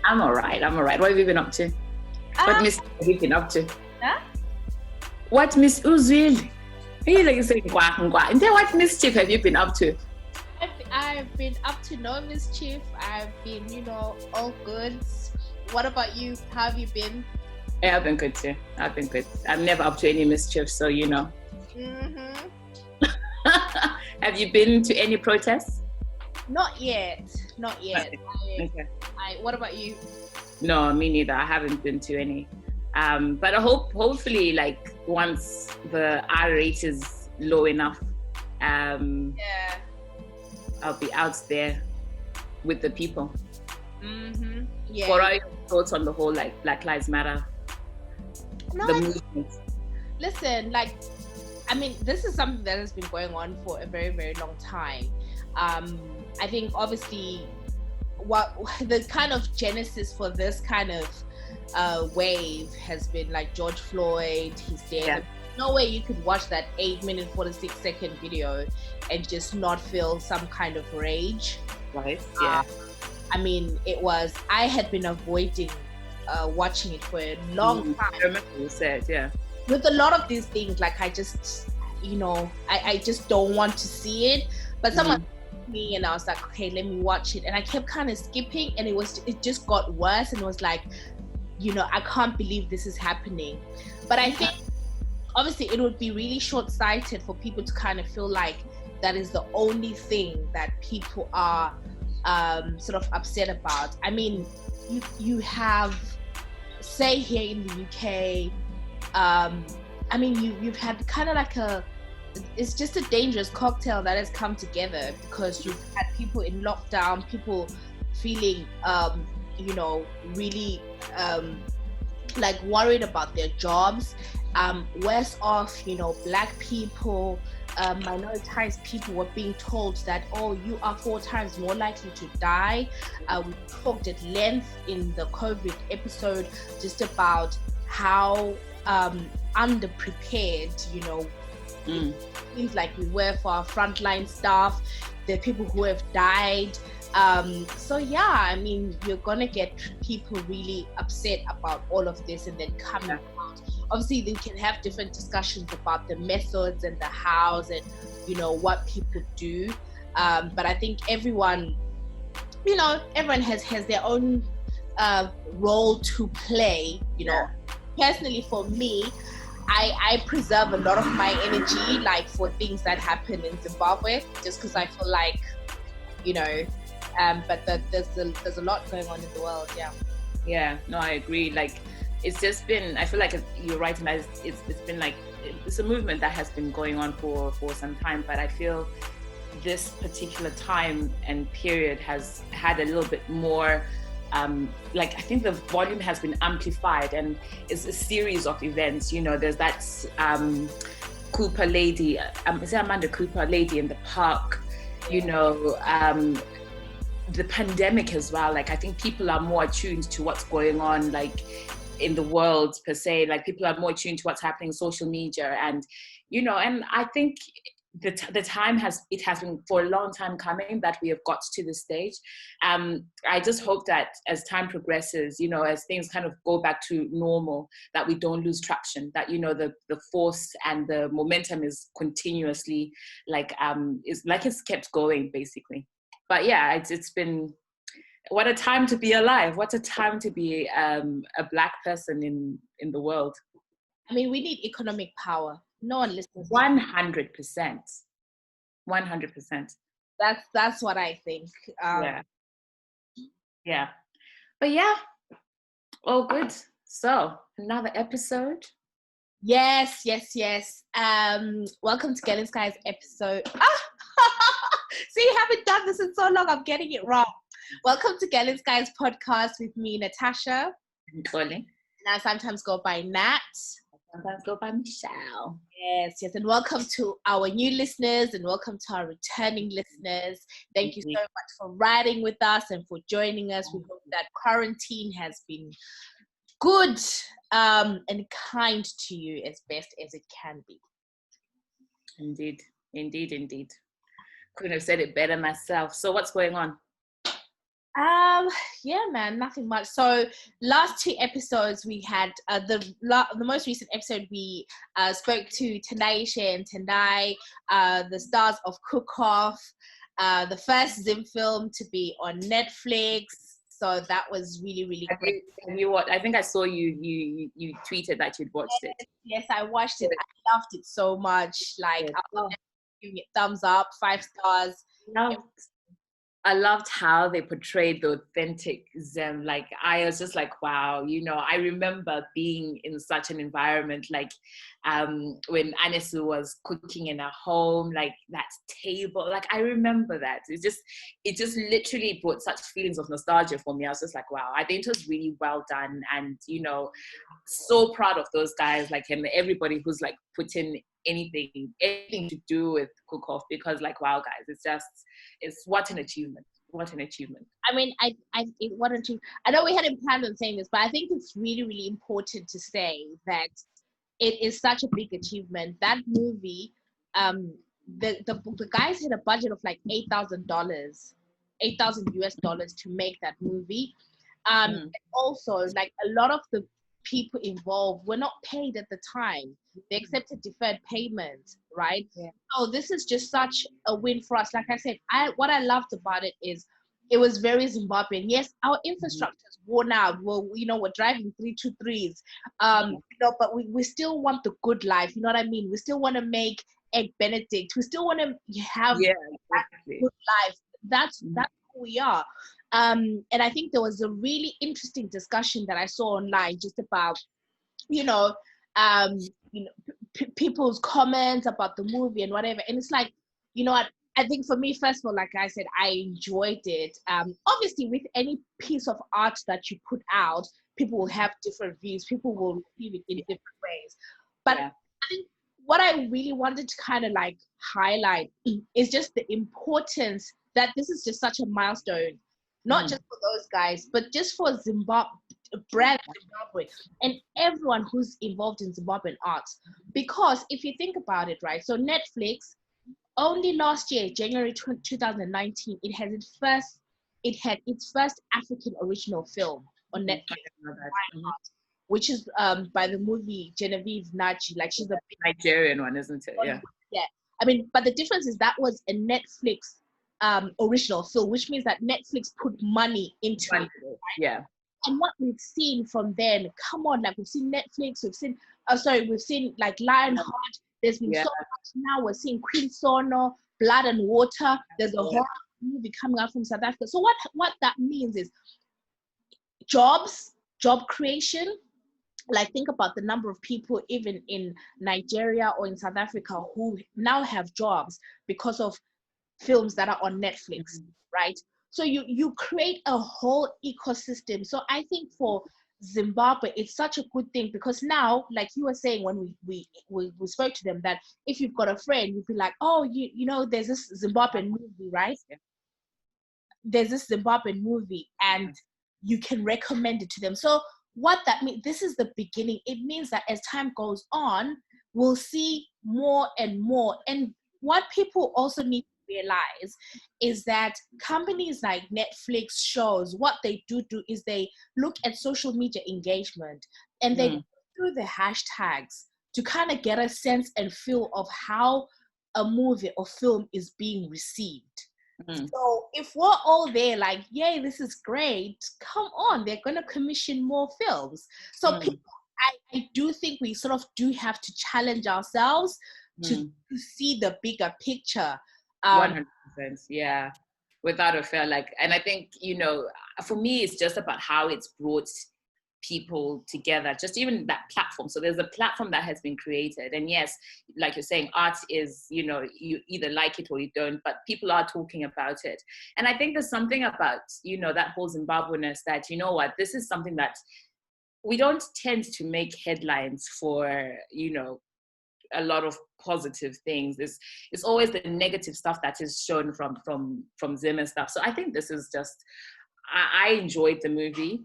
I'm all right. What have you been up to? What mischief have you been up to? Huh? What Miss Uzwil? Hey, like you say, and then what mischief have you been up to? I've been up to no mischief. I've been, all good. What about you? How have you been? Yeah, I've been good too. I'm never up to any mischief, so Mm-hmm. Have you been to any protests? Not yet. Okay. What about you? No, me neither. I haven't been to any. But I hopefully, like once the R rate is low enough, Yeah. I'll be out there with the people. Mm-hmm. Yeah. What are your thoughts on the whole like Black Lives Matter? The movement. Listen, this is something that has been going on for a very, very long time. I think obviously what the kind of genesis for this kind of wave has been like George Floyd, he's dead. Yeah. No way you could watch that 8-minute 46-second video and just not feel some kind of rage. Right. Yeah. I had been avoiding watching it for a long time. I remember you said, yeah. With a lot of these things, like I just, I just don't want to see it. But someone told me and I was like, okay, let me watch it. And I kept kind of skipping and it just got worse and it was like, I can't believe this is happening. But I think obviously it would be really short-sighted for people to kind of feel like that is the only thing that people are sort of upset about. I mean, you have, say here in the UK, you've had kind of like it's just a dangerous cocktail that has come together because you've had people in lockdown, people feeling, really like worried about their jobs, worse off, Black people, minoritized people were being told that, oh, you are 4 times more likely to die. We talked at length in the COVID episode just about how underprepared, it seems like we were for our frontline staff, the people who have died. You're gonna get people really upset about all of this and then coming out. Obviously, they can have different discussions about the methods and the hows and, what people do. But I think everyone has their own role to play, Personally, for me, I preserve a lot of my energy, like for things that happen in Zimbabwe, just because I feel like, but there's a lot going on in the world, yeah. Yeah, no, I agree. Like, it's just been, I feel like you're right, and it's been like, it's a movement that has been going on for some time, but I feel this particular time and period has had a little bit more, I think the volume has been amplified, and it's a series of events. There's that Cooper lady, is it Amanda Cooper lady in the park? The pandemic as well. Like, I think people are more attuned to what's going on, like in the world per se. Like, people are more attuned to what's happening on social media, and and I think the time has been for a long time coming that we have got to this stage. I just hope that as time progresses, as things kind of go back to normal, that we don't lose traction, that the force and the momentum is continuously it's kept going, basically. But yeah, it's been, what a time to be alive, what a time to be a Black person in the world. I mean, we need economic power. No one listens. 100%. 100%. That's what I think. Yeah. But yeah, all good. So another episode. Yes. Welcome to Girl in Sky's episode. See, you haven't done this in so long. I'm getting it wrong. Welcome to Girl in Sky's podcast with me, Natasha. Nat Xolie. And I sometimes go by Nat. Sometimes go by Michelle. Yes, and welcome to our new listeners and welcome to our returning listeners. Thank you so much for riding with us and for joining us. We hope that quarantine has been good and kind to you as best as it can be. Indeed. Couldn't have said it better myself. So what's going on? Yeah, man, nothing much. So last two episodes we had the most recent episode we spoke to Tanaisha and Tendai, the stars of Cook Off, the first Zim film to be on Netflix. So that was really, really great. I think I saw you tweeted that you'd watched it. Yes, I watched it. I loved it so much. Like, I was giving it thumbs up, 5 stars. I loved how they portrayed the authentic Zim. Like, I was just like, wow, I remember being in such an environment, like when Anisu was cooking in her home, like that table, like I remember that. It just literally brought such feelings of nostalgia for me. I was just like, wow, I think it was really well done. And, so proud of those guys, like him, everybody who's like put in anything to do with Cook Off, because like, wow, guys, it's what an achievement. What an achievement. I mean, I know we hadn't planned on saying this, but I think it's really, really important to say that it is such a big achievement. That movie, the guys had a budget of like $8,000 US to make that movie. And also, like, a lot of the people involved were not paid at the time. They accepted deferred payments, right? Yeah. So this is just such a win for us. Like I said, what I loved about it is it was very Zimbabwean. Yes, our infrastructure is worn out. Well, we're driving 323s, but we still want the good life. You know what I mean? We still want to make Egg Benedict. We still want to have exactly. good life. That's who we are. And I think there was a really interesting discussion that I saw online just about, people's comments about the movie and whatever. And it's like, I think for me, first of all, like I said, I enjoyed it. Obviously, with any piece of art that you put out, people will have different views. People will receive it in different ways. But I think what I really wanted to kind of like highlight is just the importance that this is just such a milestone. Not just for those guys, but just for Zimbabwe, and everyone who's involved in Zimbabwean arts. Because if you think about it, right, so Netflix, only last year, January 2019, it had its first African original film on Netflix, which is by the movie Genevieve Nachi. Like, she's a Nigerian one, isn't it? Yeah. I mean, but the difference is that was a Netflix original film, which means that Netflix put money into it. Right? Yeah. And what we've seen from then, come on, like we've seen Netflix, we've seen like Lionheart. There's been so much now. We're seeing Queen Sono, Blood and Water. There's a horror movie coming out from South Africa. So what that means is job creation. Like, think about the number of people even in Nigeria or in South Africa who now have jobs because of films that are on Netflix, right? So you create a whole ecosystem. So I think for Zimbabwe, it's such a good thing, because now, like you were saying when we spoke to them, that if you've got a friend, you'd be like, oh, there's this Zimbabwean movie, right? There's this Zimbabwean movie, and you can recommend it to them. So what that means, this is the beginning. It means that as time goes on, we'll see more and more. And what people also need to realize is that companies like Netflix shows, what they do is they look at social media engagement, and they go through the hashtags to kind of get a sense and feel of how a movie or film is being received. So if we're all there like, yay, this is great, come on, they're going to commission more films. So people, I do think we sort of do have to challenge ourselves to see the bigger picture. 100%, yeah, without a fail. Like, and I think, for me, it's just about how it's brought people together, just even that platform. So there's a platform that has been created, and yes, like you're saying, art is, you either like it or you don't, but people are talking about it. And I think there's something about, that whole Zimbabweanness that, this is something that we don't tend to make headlines for, a lot of positive things. It's always the negative stuff that is shown from Zim and stuff. So I think this is just, I enjoyed the movie.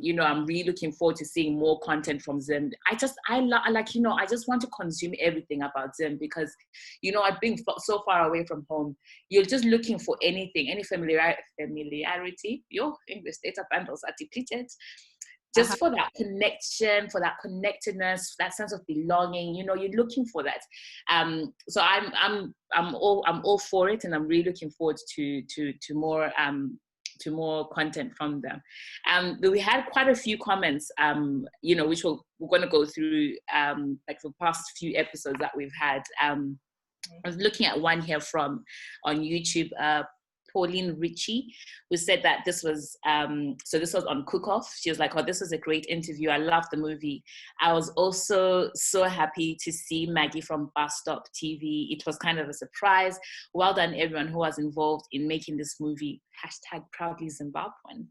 You know, I'm really looking forward to seeing more content from Zim. I just want to consume everything about Zim because, you know, I've been so far away from home. You're just looking for anything, any familiarity. Your English data bundles are depleted. Just for that connection, for that connectedness, that sense of belonging, you know, you're looking for that. So I'm all for it, and I'm really looking forward to more content from them. But we had quite a few comments, you know, which we're going to go through, like the past few episodes that we've had. I was looking at one here from on YouTube. Pauline Ritchie, who said that this was this was on Cook Off. She was like, "Oh, this was a great interview. I loved the movie. I was also so happy to see Maggie from Bus Stop TV. It was kind of a surprise. Well done, everyone who was involved in making this movie. #proudly Zimbabwean."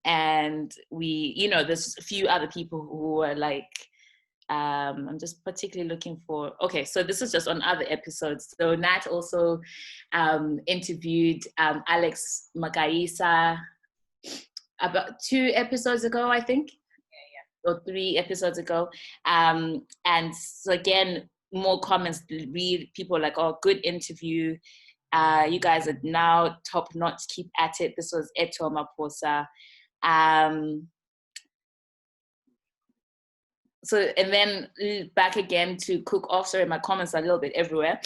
And we, you know, there's a few other people who were like, I'm just particularly looking for, okay, so this is just on other episodes. So Nat also interviewed Alex Magaisa about 2 episodes ago, I think, or 3 episodes ago. And so again, more comments, people like, "Oh, good interview. You guys are now top notch, keep at it." This was Eto Maposa. So, and then back again to Cook Off. Sorry, my comments are a little bit everywhere.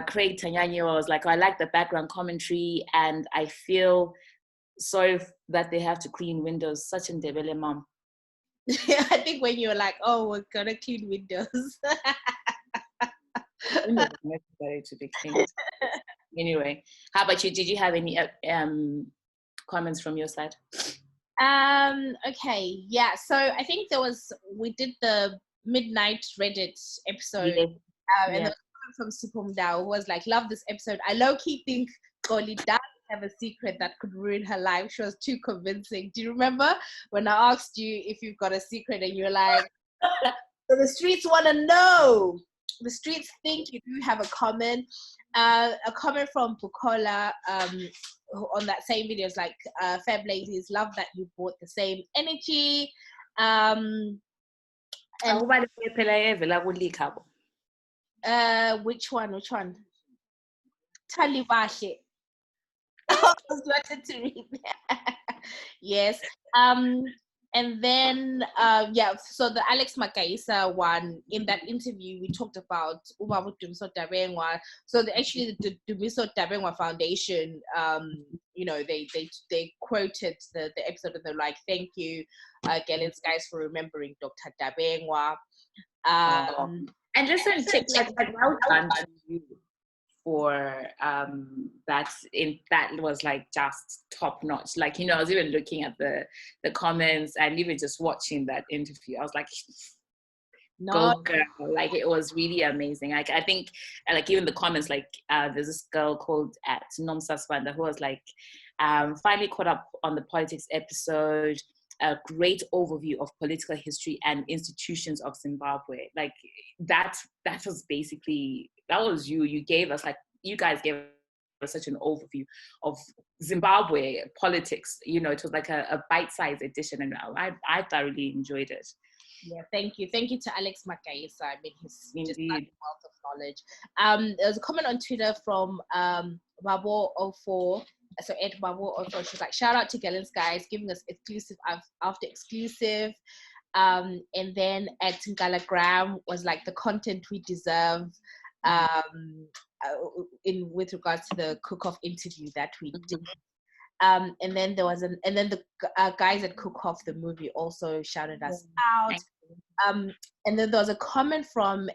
Craig Tanyanya was like, "I like the background commentary, and I feel sorry that they have to clean windows. Such a Ndebele mom." I think when you're like, "Oh, we're gonna clean windows." Necessary to be cleaned. Anyway, how about you? Did you have any comments from your side? Okay, yeah. So I think we did the midnight Reddit episode, and there was someone from Supumdao who was like, "Love this episode. I low-key think Xolie does have a secret that could ruin her life. She was too convincing." Do you remember when I asked you if you've got a secret and you're like, "So the streets want to know. The streets think you do have a comment." A comment from Bukola on that same video is like, "Fab ladies, love that you brought the same energy." And which one? Talibashi. I was wanted to read that. Yes. And then, so the Alex Makaisa one, in that interview, we talked about Ubavu Dumiso Dabengwa. So actually the Dumiso Dabengwa Foundation, you know, they quoted the episode and they're like, "Thank you, Galen Skies, for remembering Dr. Dabengwa." And listen, like well done to you for that was like just top notch. Like, you know, I was even looking at the comments and even just watching that interview, I was like, go girl. Like, it was really amazing. Like, I think like even the comments, like there's this girl called at Nomsa Swanda who was like, finally caught up on the politics episode. A great overview of political history and institutions of Zimbabwe. Like that was basically, that was you gave us, like, you guys gave us such an overview of Zimbabwe politics. You know, it was like a bite-sized edition, and I thoroughly enjoyed it. Yeah, thank you to Alex Makaisa. I mean, he's just a wealth of knowledge. There was a comment on Twitter from Babo04. So Ed Babo04, she's like, "Shout out to Galen's guys, giving us exclusive after exclusive." And then at Ngalagram was like, "The content we deserve," with regards to the Cook-Off interview that we did. And then the guys at Cook-Off the movie also shouted us out. And then there was a comment from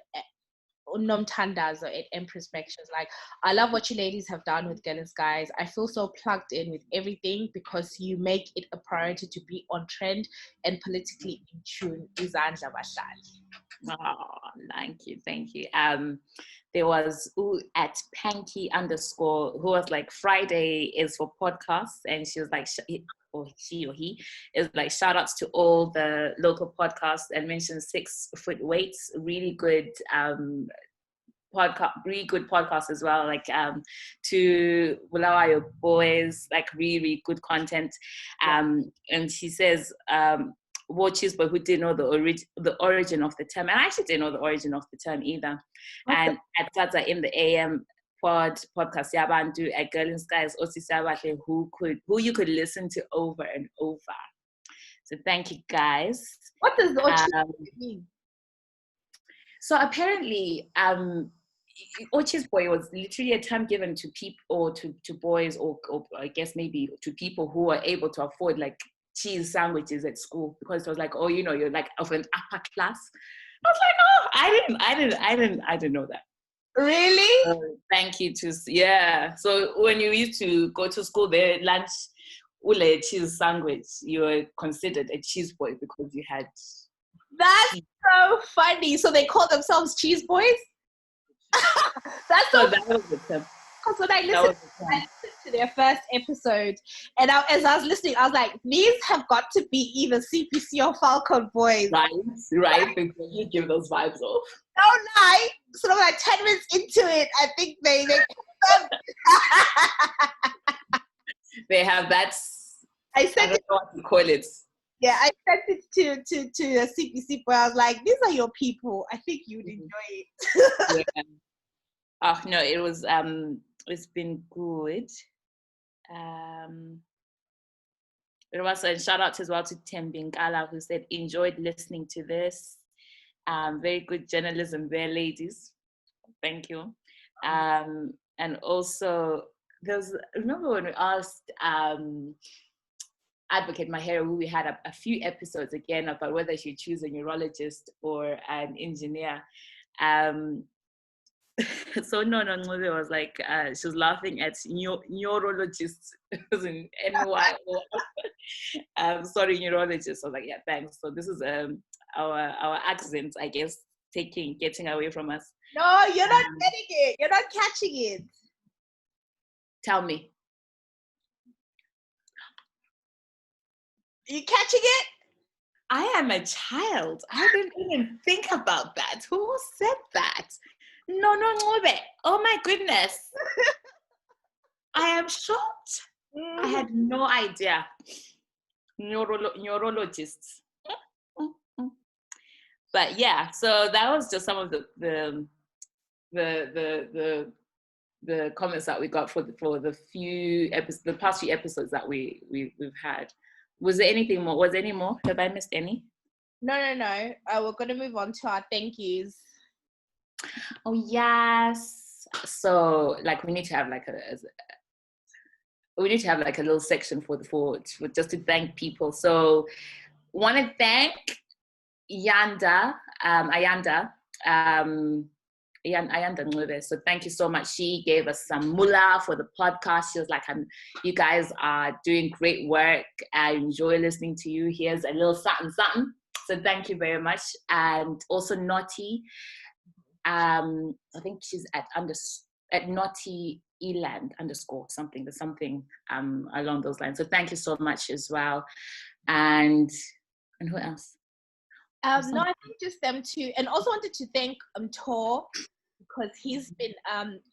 Nom Tandazo at Empress Spectures, like, "I love what you ladies have done with Galen's guys. I feel so plugged in with everything because you make it a priority to be on trend and politically in tune." Izandla Bahlali. Oh, thank you. There was at Panky _ who was like, "Friday is for podcasts," and she was like, she or he is like, "Shout outs to all the local podcasts," and mentioned 6 Foot Weights, really good really good podcasts as well, like to Bulawayo Boys, like really good content. And she says, watches, but who didn't know the origin of the term. And I actually didn't know the origin of the term either. And at Tata in the AM podcast, Yabantu at Girl in Skies, who you could listen to over and over. So thank you guys. What does the mean? So apparently, Ochis boy was literally a term given to people, or to boys, or I guess maybe to people who were able to afford like cheese sandwiches at school, because it was like, oh, you know, you're like of an upper class. I was like, oh, I didn't know that. Really? Thank you So when you used to go to school, their lunch, ule cheese sandwich, you were considered a cheese boy because you had. That's so funny. So they call themselves cheese boys? That's so that was the term. Because when I listened to their first episode, and as I was listening, I was like, these have got to be either CPC or Falcon boys. Right, because you give those vibes off. No lie. Sort of like 10 minutes into it, I think they they have that. I don't know what you call it. Yeah, I sent it to a CPC boy. I was like, these are your people. I think you'd enjoy it. Yeah. Oh no, it was it's been good. It was a shout out as well to Tim Bingala, who said enjoyed listening to this. Very good journalism there, ladies. Thank you. And also remember when we asked Advocate Mahera, who we had a few episodes again about whether she choose a neurologist or an engineer. So no, was like, she was laughing at neurologists in NY. Sorry, neurologists. I was like, yeah, thanks. So this is our accent, I guess, getting away from us. No, you're not getting it. You're not catching it. Tell me. You catching it? I am a child. I didn't even think about that. Who said that? No. Oh my goodness. I am shocked. I had no idea. Neurologists. But yeah, so that was just some of the comments that we got for the few episodes, the past few episodes that we've had. Was there anything more? Was there any more? Have I missed any? No. We're going to move on to our thank yous. Oh yes. So like we need to have like a little section for just to thank people. So want to thank Ayanda Ncube. So thank you so much. She gave us some moolah for the podcast. She was like, you guys are doing great work. I enjoy listening to you. Here's a little something. So thank you very much. And also Naughty. I think she's at Naughty Eland _ something. There's something along those lines. So thank you so much as well. And who else? No, I think just them two. And also wanted to thank Tor, because he's been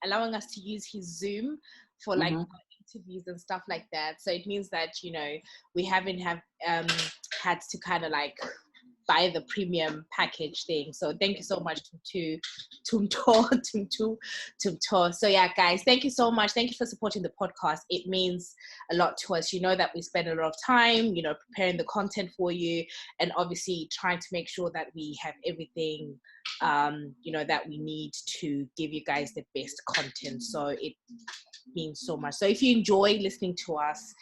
allowing us to use his Zoom for like interviews and stuff like that. So it means that, you know, we haven't had to kind of like buy the premium package thing. So thank you so much to Tor. So yeah, guys, thank you so much. Thank you for supporting the podcast. It means a lot to us. You know that we spend a lot of time, you know, preparing the content for you, and obviously trying to make sure that we have everything, you know, that we need to give you guys the best content. So it means so much. So if you enjoy listening to us,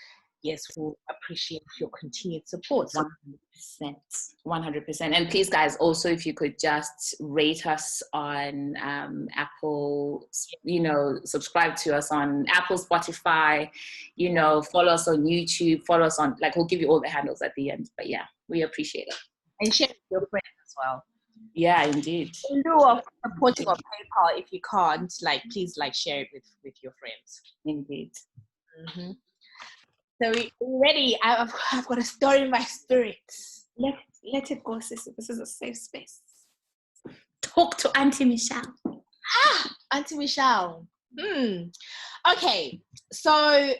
yes, we'll appreciate your continued support. 100%. And please, guys, also, if you could just rate us on Apple, you know, subscribe to us on Apple, Spotify, you know, follow us on YouTube, follow us on, like, we'll give you all the handles at the end. But yeah, we appreciate it. And share with your friends as well. Yeah, indeed. In lieu of supporting on PayPal, if you can't, like, please, like, share it with your friends. Indeed. Mm-hmm. So we ready? I've got a story in my spirit. Let it go, sis. This is a safe space. Talk to Auntie Michelle. Auntie Michelle. Okay, so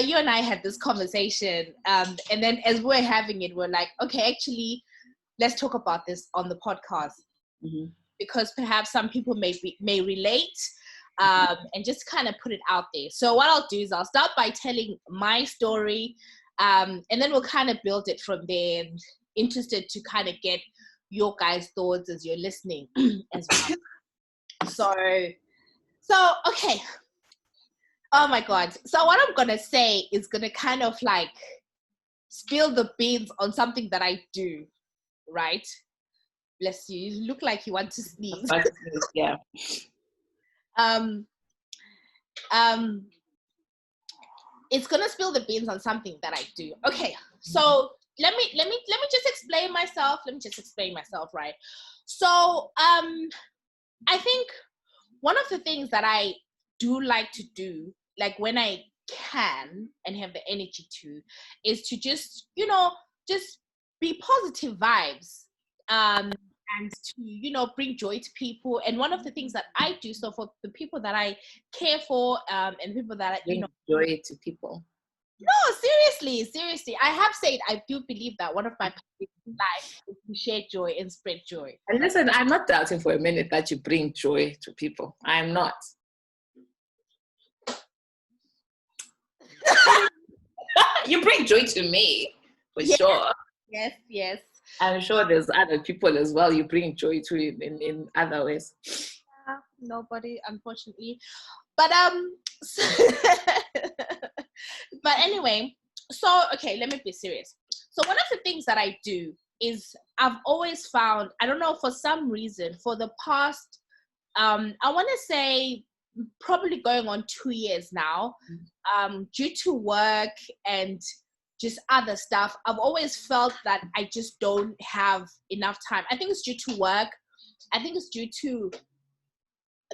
you and I had this conversation, and then as we're having it, we're like, okay, actually, let's talk about this on the podcast, because perhaps some people may relate, and just kind of put it out there. So what I'll do is I'll start by telling my story, and then we'll kind of build it from there. And interested to kind of get your guys' thoughts as you're listening as well. So okay. Oh my God. So what I'm going to say is going to kind of like spill the beans on something that I do, right? Bless you. You look like you want to sneeze. Yeah. It's going to spill the beans on something that I do. Okay. So let me just explain myself. Right? So, I think one of the things that I do like to do, like when I can and have the energy to, is to just, just be positive vibes, and to, bring joy to people. And one of the things that I do, so for the people that I care for, and people that bring joy to people. No, seriously. I have said I do believe that one of my purposes in life is to share joy and spread joy. And listen, I'm not doubting for a minute that you bring joy to people. I am not. You bring joy to me, for sure. Yes. I'm sure there's other people as well you bring joy to in other ways. Nobody, unfortunately. But but anyway, so okay, let me be serious. So one of the things that I do is I've always found, I don't know, for some reason, for the past, I want to say probably going on 2 years now, due to work and just other stuff, I've always felt that I just don't have enough time. I think it's due to work. I think it's due to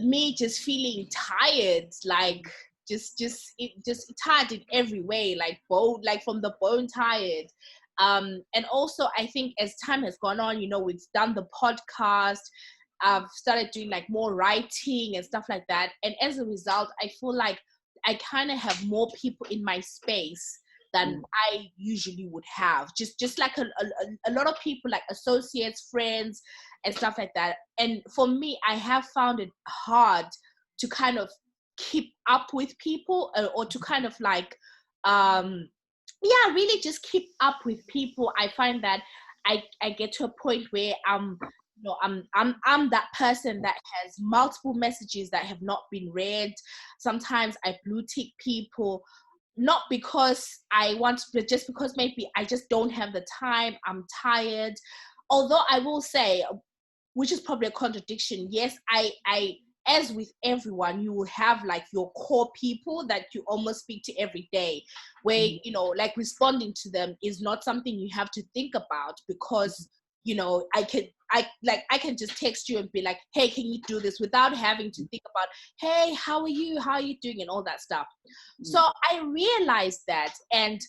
me just feeling tired, like just tired in every way, like from the bone tired. And also I think as time has gone on, we've done the podcast, I've started doing like more writing and stuff like that, and as a result I feel like I kind of have more people in my space than I usually would have, just like a lot of people, like associates, friends and stuff like that. And for me, I have found it hard to kind of keep up with people, or to kind of like really just keep up with people. I find that I get to a point where I'm that person that has multiple messages that have not been read. Sometimes I blue tick people, not because I want to, but just because maybe I just don't have the time, I'm tired. Although I will say, which is probably a contradiction, yes, I as with everyone, you will have like your core people that you almost speak to every day, where like responding to them is not something you have to think about, because I can just text you and be like, hey, can you do this, without having to think about, hey, how are you doing, and all that stuff. So I realized that, and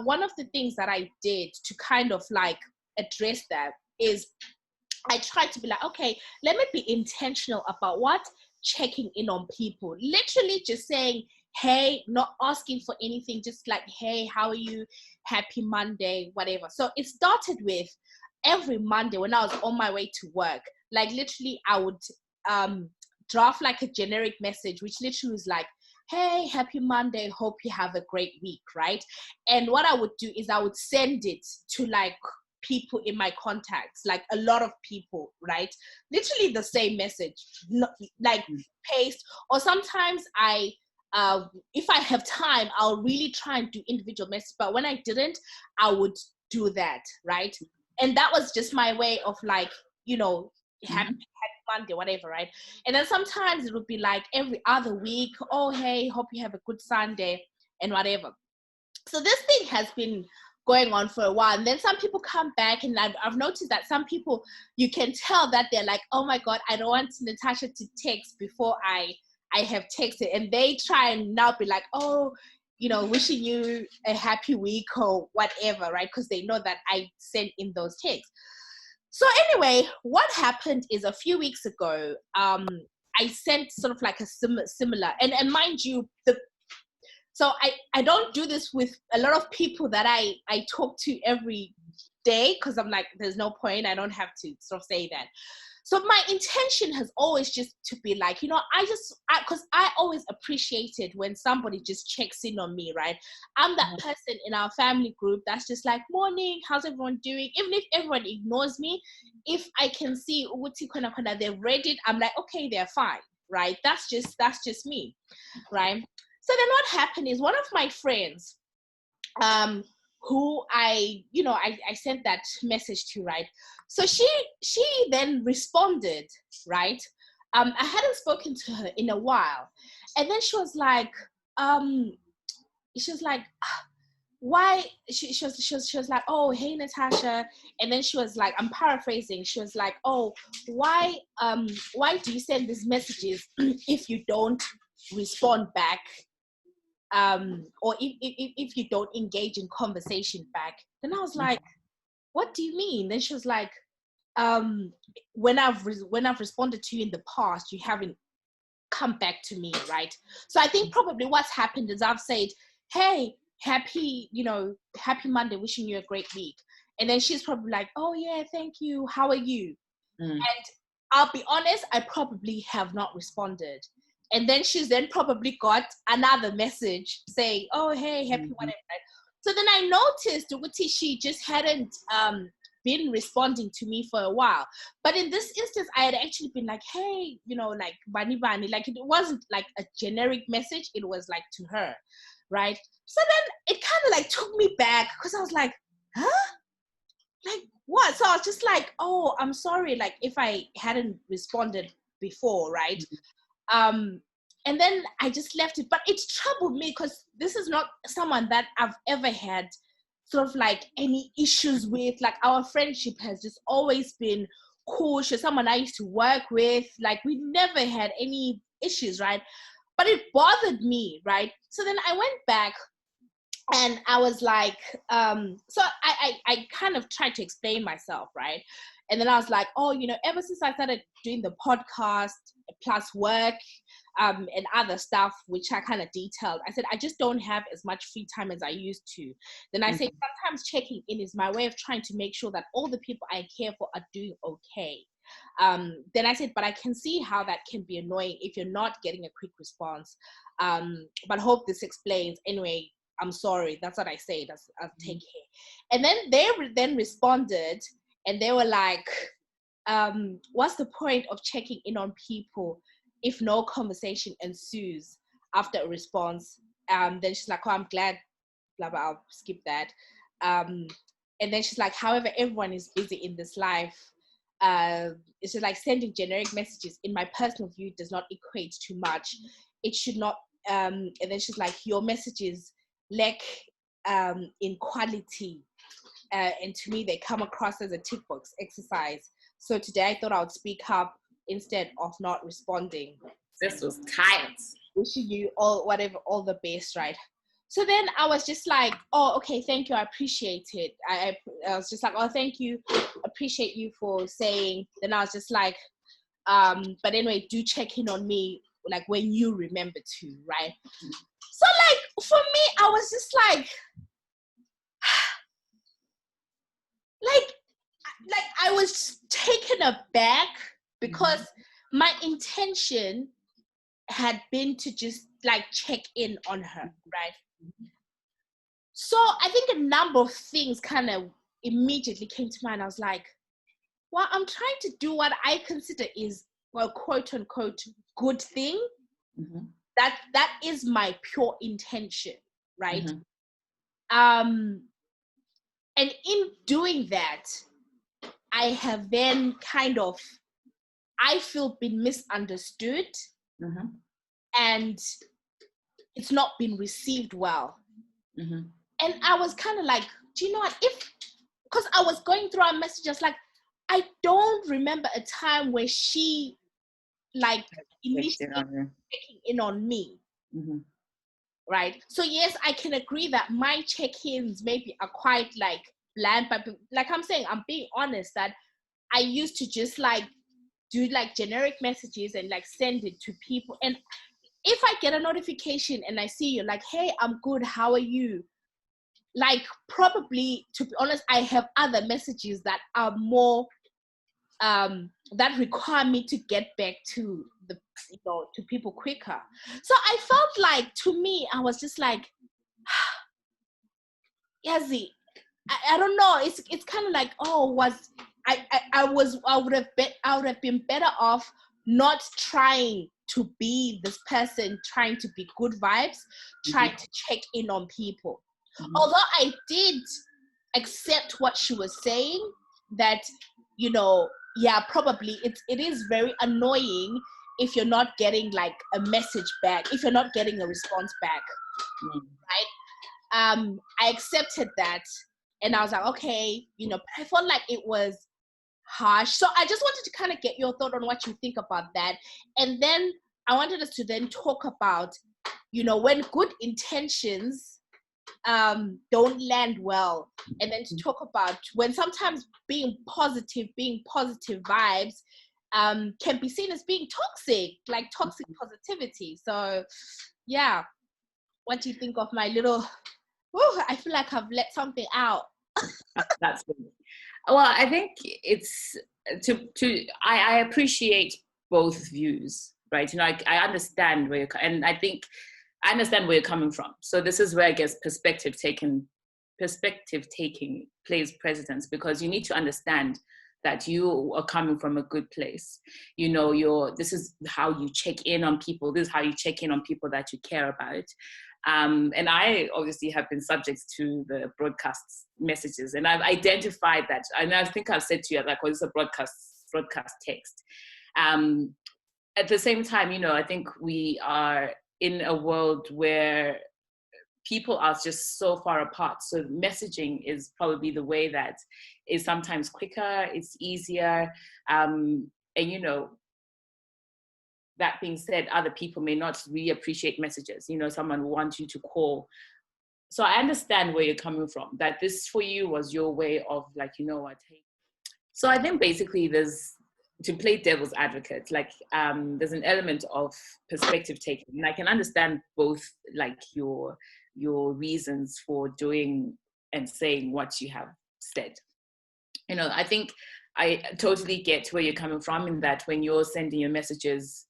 one of the things that I did to kind of like address that is I tried to be like, okay, let me be intentional about checking in on people. Literally just saying, hey, not asking for anything, just like, hey, how are you? Happy Monday, whatever. So it started with every Monday when I was on my way to work, like literally I would draft like a generic message, which literally was like, hey, happy Monday, hope you have a great week, right? And what I would do is I would send it to like people in my contacts, like a lot of people, right? Literally the same message, like paste. Or sometimes if I have time, I'll really try and do individual messages, but when I didn't, I would do that, right? And that was just my way of like, happy Monday, whatever, right? And then sometimes it would be like every other week, oh, hey, hope you have a good Sunday and whatever. So this thing has been going on for a while, and then some people come back, and I've noticed that some people, you can tell that they're like, oh my God, I don't want Natasha to text before I have texted, and they try and now be like, oh, wishing you a happy week or whatever, right? Because they know that I sent in those texts. So anyway, what happened is a few weeks ago, I sent sort of like a similar, and mind you, so I don't do this with a lot of people that I talk to every day, because I'm like, there's no point, I don't have to sort of say that. So my intention has always just to be like, because I always appreciate it when somebody just checks in on me, right? I'm that person in our family group that's just like, morning, how's everyone doing? Even if everyone ignores me, if I can see they've read it, I'm like, okay, they're fine, right? That's just me, right? So then what happened is one of my friends, who I sent that message to, right? So she then responded, right? I hadn't spoken to her in a while. And then she was like, why? She was like, oh, hey, Natasha. And then she was like, I'm paraphrasing. She was like, oh, why do you send these messages if you don't respond back? Or if you don't engage in conversation back? Then I was like, what do you mean? Then she was like, when I've responded to you in the past, you haven't come back to me, right? So I think probably what's happened is I've said, hey, happy Monday, wishing you a great week. And then she's probably like, oh yeah, thank you, how are you? And I'll be honest, I probably have not responded. And then she's then probably got another message saying, oh, hey, happy whatever. So then I noticed Uguti, she just hadn't been responding to me for a while. But in this instance, I had actually been like, hey, like, bani bani. Like, it wasn't like a generic message. It was like to her, right? So then it kind of like took me back, because I was like, huh? Like, what? So I was just like, oh, I'm sorry, like, if I hadn't responded before, right? And then I just left it. But it troubled me, because this is not someone that I've ever had sort of like any issues with. Like, our friendship has just always been cool. She's someone I used to work with. Like, we never had any issues, right? But it bothered me, right? So then I went back and I was like, so I kind of tried to explain myself, right? And then I was like, oh, ever since I started doing the podcast plus work and other stuff, which I kind of detailed, I said, I just don't have as much free time as I used to. Then I said, sometimes checking in is my way of trying to make sure that all the people I care for are doing okay. Then I said, but I can see how that can be annoying if you're not getting a quick response. But hope this explains. Anyway, I'm sorry. That's what I said. I'll take care. And then they then responded, and they were like, what's the point of checking in on people if no conversation ensues after a response? Then she's like, oh, I'm glad, blah, blah, I'll skip that. And then she's like, however, everyone is busy in this life. It's just like sending generic messages, in my personal view, does not equate too much. It should not. And then she's like, your messages lack in quality. And to me, they come across as a tick box exercise. So today I thought I would speak up instead of not responding. This was tight. Wishing you all the best, right? So then I was just like, oh, okay, thank you, I appreciate it. I was just like, oh, thank you, appreciate you for saying. Then I was just like, but anyway, do check in on me, like, when you remember to, right? So like, for me, I was just like I was taken aback, because my intention had been to just like check in on her, right? So I think a number of things kind of immediately came to mind. I was like, well, I'm trying to do what I consider is, well, quote unquote, good thing. That is my pure intention, right? And in doing that, I have then kind of, I feel, been misunderstood, and it's not been received well. And I was kind of like, do you know what, because I was going through our messages, like, I don't remember a time where she like initially checking in on me. Right? So yes, I can agree that my check-ins maybe are quite like bland, but like I'm saying, I'm being honest, that I used to just like do like generic messages and like send it to people. And if I get a notification and I see you like, hey, I'm good, how are you? Like, probably, to be honest, I have other messages that are more that require me to get back to the, to people quicker. So I felt like, to me, I was just like, Yazzie, I don't know. It's kind of like, oh, I would have been better off not trying to be this person, trying to be good vibes, trying to check in on people. Although I did accept what she was saying, that, yeah, probably it is very annoying if you're not getting like a message back, if you're not getting a response back, right? I accepted that, and I was like, okay, but I felt like it was harsh. So I just wanted to kind of get your thought on what you think about that. And then I wanted us to then talk about, when good intentions don't land well, and then to talk about when sometimes being positive vibes can be seen as being toxic, like toxic positivity. So yeah, what do you think of my little, I feel like I've let something out. That's good. Well, I think it's I appreciate both views, right? I understand where and I think I understand where you're coming from. So this is where I guess perspective taking plays precedence, because you need to understand that you are coming from a good place. This is how you check in on people. This is how you check in on people that you care about. And I obviously have been subject to the broadcast messages, and I've identified that. And I think I've said to you, like, well, this is a broadcast text. At the same time, I think we are in a world where people are just so far apart. So messaging is probably the way that is sometimes quicker, it's easier. And, that being said, other people may not really appreciate messages. Someone will want you to call. So I understand where you're coming from, that this for you was your way of like, what? So I think basically to play devil's advocate, like there's an element of perspective taking. And I can understand both, like your reasons for doing and saying what you have said. I think I totally get where you're coming from, in that when you're sending your messages,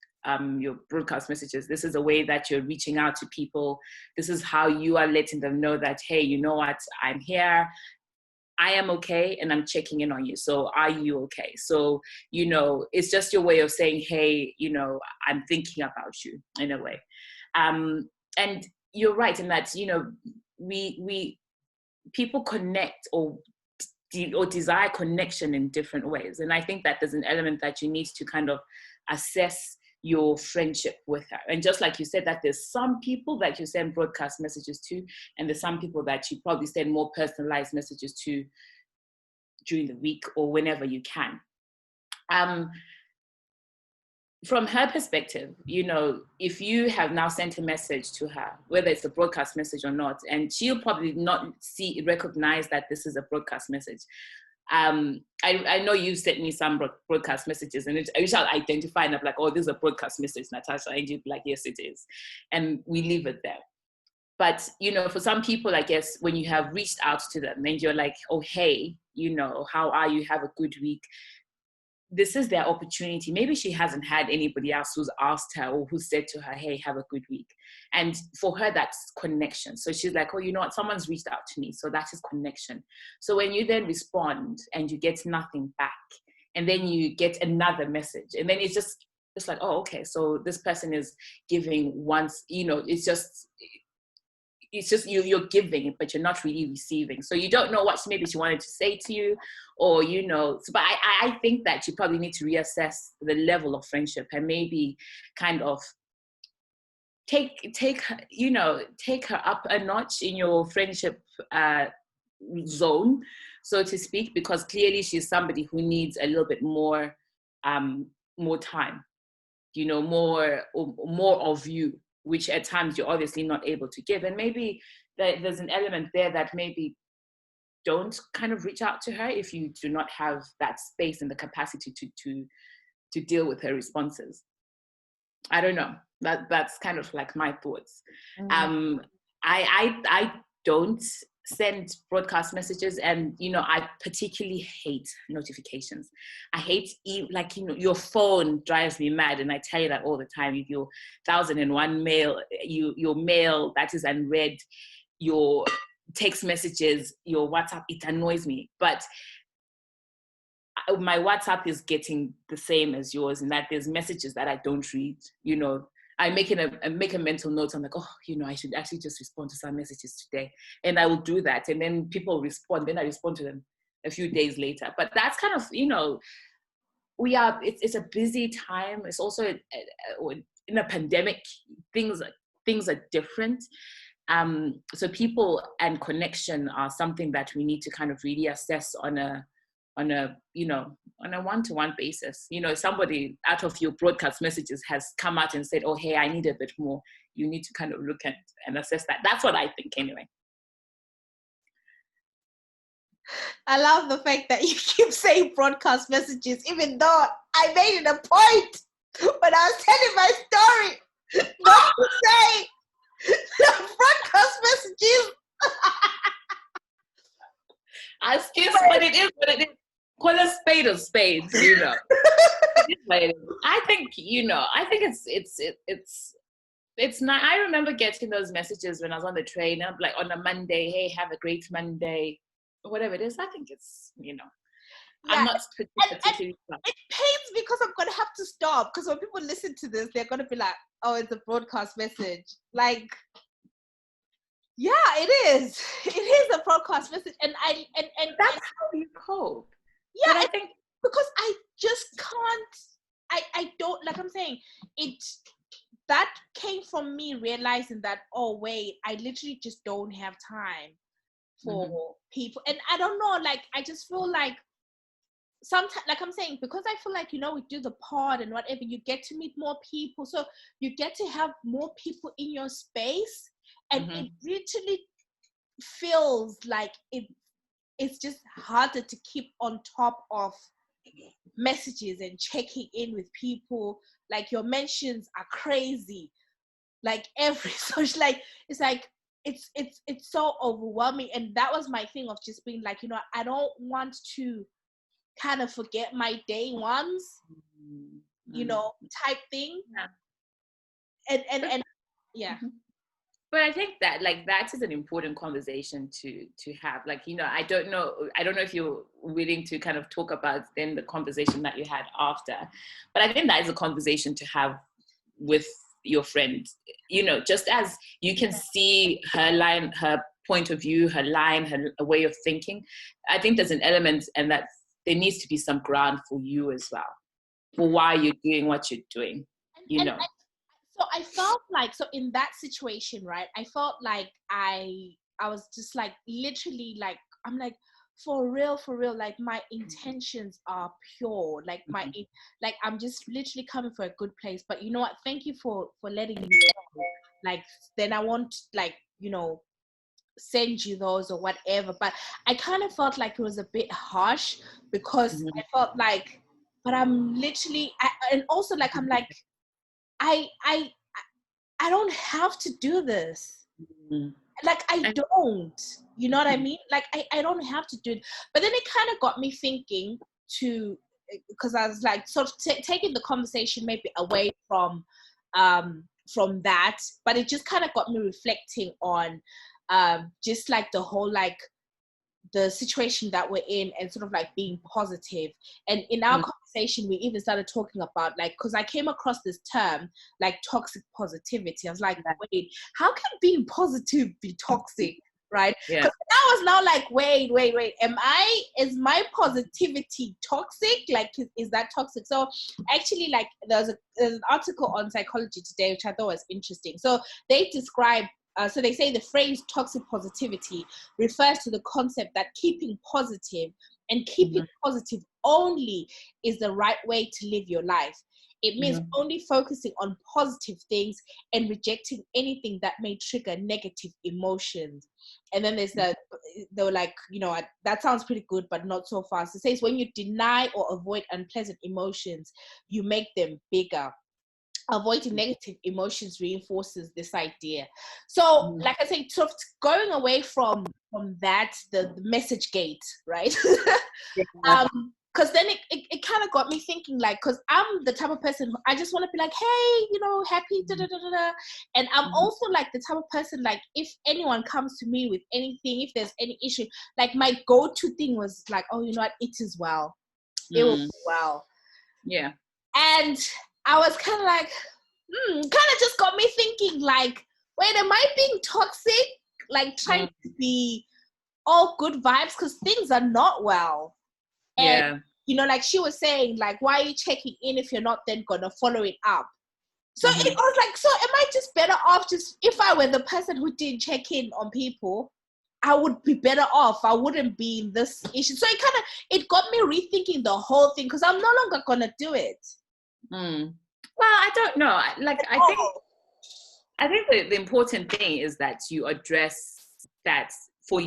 your broadcast messages, this is a way that you're reaching out to people. This is how you are letting them know that, hey, you know what, I'm here, I am okay, and I'm checking in on you. So are you okay? So, it's just your way of saying, hey, I'm thinking about you in a way. And you're right in that, we people connect or desire connection in different ways. And I think that there's an element that you need to kind of assess your friendship with her. And just like you said, that there's some people that you send broadcast messages to, and there's some people that you probably send more personalized messages to during the week or whenever you can. From her perspective, if you have now sent a message to her, whether it's a broadcast message or not, and she'll probably not recognize that this is a broadcast message. I know you sent me some broadcast messages, and I shall identify, and I'm like, oh, this is a broadcast message, Natasha, and you'd be like, yes, it is. And we leave it there. But, for some people, I guess, when you have reached out to them and you're like, oh, hey, how are you? Have a good week. This is their opportunity. Maybe she hasn't had anybody else who's asked her or who said to her, hey, have a good week. And for her, that's connection. So she's like, oh, you know what? Someone's reached out to me. So that is connection. So when you then respond and you get nothing back, and then you get another message, and then it's just like, oh, okay. So this person is giving once, it's just you're giving, but you're not really receiving. So you don't know what maybe she wanted to say to you, or, but I think that you probably need to reassess the level of friendship, and maybe kind of take her up a notch in your friendship zone, so to speak, because clearly she's somebody who needs a little bit more time, more of you, which at times you're obviously not able to give. And maybe there's an element there that maybe don't kind of reach out to her if you do not have that space and the capacity to deal with her responses. I don't know. That's kind of like my thoughts. I don't send broadcast messages, and I particularly hate notifications. I hate your phone drives me mad, and I tell you that all the time. If your 1001 mail, your mail that is unread, your text messages, your WhatsApp, it annoys me. But my WhatsApp is getting the same as yours, in that there's messages that I don't read. I make a mental note. I'm like, I should actually just respond to some messages today, and I will do that. And then people respond. Then I respond to them a few days later. But that's kind of, it's a busy time. It's also in a pandemic. Things are different. So people and connection are something that we need to kind of really assess on a one-to-one basis. Somebody out of your broadcast messages has come out and said, oh, hey, I need a bit more. You need to kind of look at and assess that. That's what I think anyway. I love the fact that you keep saying broadcast messages, even though I made it a point when I was telling my story not to say broadcast messages. Excuse, but it is what it is. Call a spade of spades, I think, it's not. I remember getting those messages when I was on the train. I'm like, on a Monday, hey, have a great Monday, whatever it is. I think it's, I'm not particularly. It pains me because I'm going to have to stop, because when people listen to this, they're going to be like, oh, it's a broadcast message. Like, yeah, it is. It is a broadcast message. And that's how you cope. Yeah, I think because I just can't, I don't, like I'm saying, that came from me realizing that, oh, wait, I literally just don't have time for people. And I don't know, like, I just feel like sometimes, like I'm saying, because I feel like, we do the pod and whatever, you get to meet more people. So you get to have more people in your space. And it literally feels like it's just harder to keep on top of messages and checking in with people. Like, your mentions are crazy. Like, every social, like, it's like, it's so overwhelming. And that was my thing of just being like, I don't want to kind of forget my day ones, type thing. Yeah. And yeah. But I think that, like, that is an important conversation to have. Like, I don't know if you're willing to kind of talk about then the conversation that you had after, but I think that is a conversation to have with your friend. Just as you can see her point of view, her line, her way of thinking, I think there's an element, and that there needs to be some ground for you as well, for why you're doing what you're doing, So I felt like, so in that situation, right, I felt like I was just like, literally, like, I'm like, for real, like, my intentions are pure. Like, like, I'm just literally coming for a good place. But you know what? Thank you for letting me know. Like, then I won't, like, send you those or whatever. But I kind of felt like it was a bit harsh, because I felt like, but I'm literally, and also, like, I'm like, I don't have to do this. Like, I don't, you know what I mean? Like, I don't have to do it. But then it kind of got me thinking because I was like, sort of taking the conversation maybe away from that, but it just kind of got me reflecting on just like the whole, like, the situation that we're in, and sort of like being positive. And in our conversation, we even started talking about, like, because I came across this term, like, toxic positivity. I was like, wait, how can being positive be toxic? Right? Because I was now like, wait, is my positivity toxic? Like, is that toxic? So actually, like, there's an article on Psychology Today, which I thought was interesting. So they describe, so they say the phrase toxic positivity refers to the concept that keeping positive and keeping positive only is the right way to live your life. It means only focusing on positive things and rejecting anything that may trigger negative emotions. And then they were like, that sounds pretty good, but not so fast. It says when you deny or avoid unpleasant emotions, you make them bigger. Avoiding negative emotions reinforces this idea. So, like I say, sort of going away from that, the message gate, right? Because then it kind of got me thinking, like, because I'm the type of person who I just want to be like, hey, happy, da da da da da. And I'm also like the type of person, like, if anyone comes to me with anything, if there's any issue, like my go-to thing was like, oh, you know what, it is well, it will be well. Yeah. And I was kind of like, kind of just got me thinking, like, wait, am I being toxic? Like trying to be all good vibes because things are not well. And, like she was saying, like, why are you checking in if you're not then going to follow it up? So it was like, so am I just better off just, if I were the person who didn't check in on people, I would be better off. I wouldn't be in this issue. So it got me rethinking the whole thing because I'm no longer going to do it. Well, I don't know. Like, I think the important thing is that you address that for,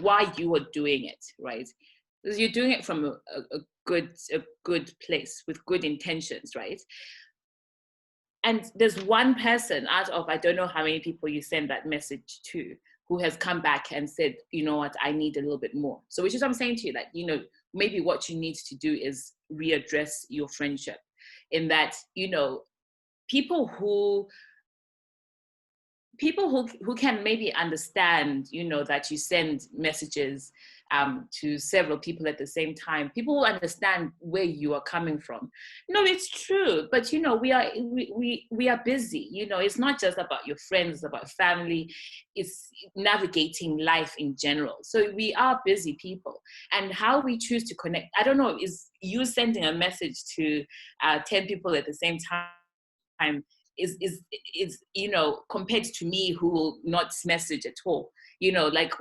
why you are doing it, right? Because you're doing it from a good place with good intentions, right? And there's one person out of, I don't know how many people you send that message to, who has come back and said, you know what, I need a little bit more. So which is what I'm saying to you, that, maybe what you need to do is readdress your friendship in that, people who can maybe understand, that you send messages to several people at the same time, people who understand where you are coming from. No, it's true, but we are busy. It's not just about your friends, it's about family, it's navigating life in general. So we are busy people, and how we choose to connect, I don't know, is you sending a message to 10 people at the same time is compared to me who will not message at all. Like,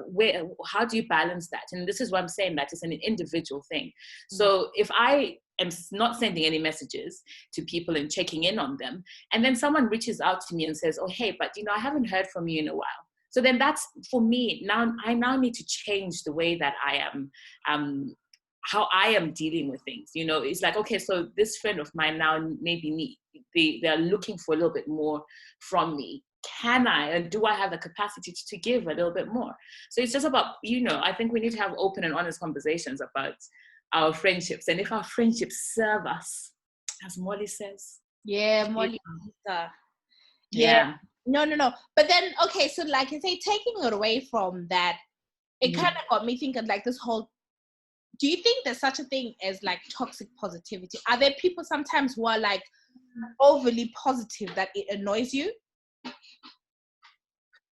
how do you balance that? And this is what I'm saying, that it's an individual thing. So if I am not sending any messages to people and checking in on them, and then someone reaches out to me and says, oh, hey, but I haven't heard from you in a while. So then that's, for me, I now need to change the way that I am, how I am dealing with things. It's like, okay, so this friend of mine now maybe they're looking for a little bit more from me. Can I, and do I have the capacity to give a little bit more? So it's just about, I think we need to have open and honest conversations about our friendships, and if our friendships serve us, as Molly says. Yeah, Molly. Yeah. No. But then, okay, so like I say, taking it away from that, it kind of got me thinking, like, this whole, do you think there's such a thing as like toxic positivity? Are there people sometimes who are like overly positive that it annoys you?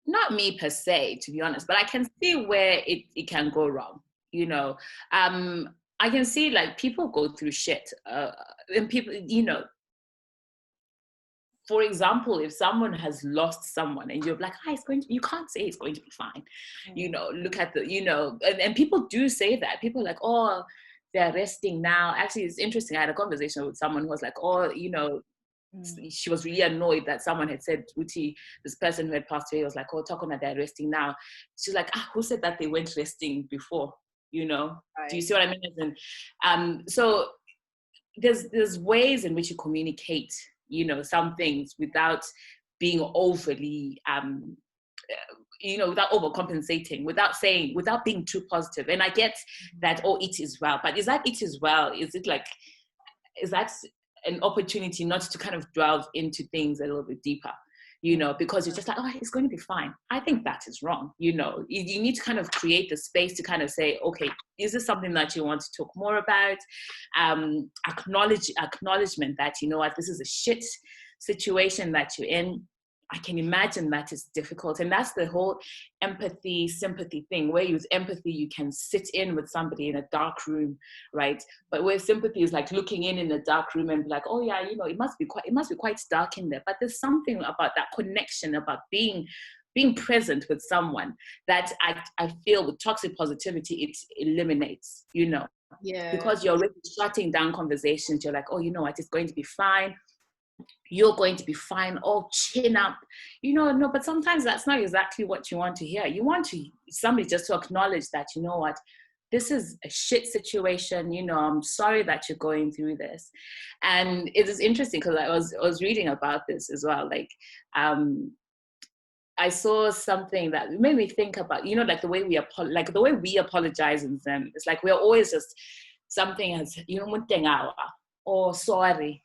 Not me per se, to be honest, but I can see where it can go wrong. I can see, like, people go through shit, and people, for example, if someone has lost someone and you're like, you can't say it's going to be fine. Look at the, and people do say that. People are like, oh, they're resting now. Actually, it's interesting. I had a conversation with someone who was like, oh, she was really annoyed that someone had said, Uti, this person who had passed away was like, oh, Takona, they're resting now. She's like, who said that they weren't resting before? Right. Do you see what I mean? So there's ways in which you communicate, some things without being overly, without overcompensating, without being too positive. And I get that, oh, it is well, but is that it is well? Is that an opportunity not to kind of delve into things a little bit deeper, because you're just like, oh, it's going to be fine? I think that is wrong. You need to kind of create the space to kind of say, okay, is this something that you want to talk more about? Acknowledgement that, this is a shit situation that you're in. I can imagine that is difficult. And that's the whole empathy, sympathy thing, where with empathy, you can sit in with somebody in a dark room, right? But where sympathy is like looking in a dark room and be like, oh yeah, it must be quite dark in there. But there's something about that connection, about being present with someone that I feel with toxic positivity, it eliminates, Yeah. Because you're already shutting down conversations. You're like, oh, it's going to be fine. you're going to be fine, all chin up, no, but sometimes that's not exactly what you want to hear. You want somebody just to acknowledge that, you know what, this is a shit situation, I'm sorry that you're going through this. And it is interesting because I was reading about this as well. Like, I saw something that made me think about, like the way we apologize in Zen. It's like we're always just something as, or sorry,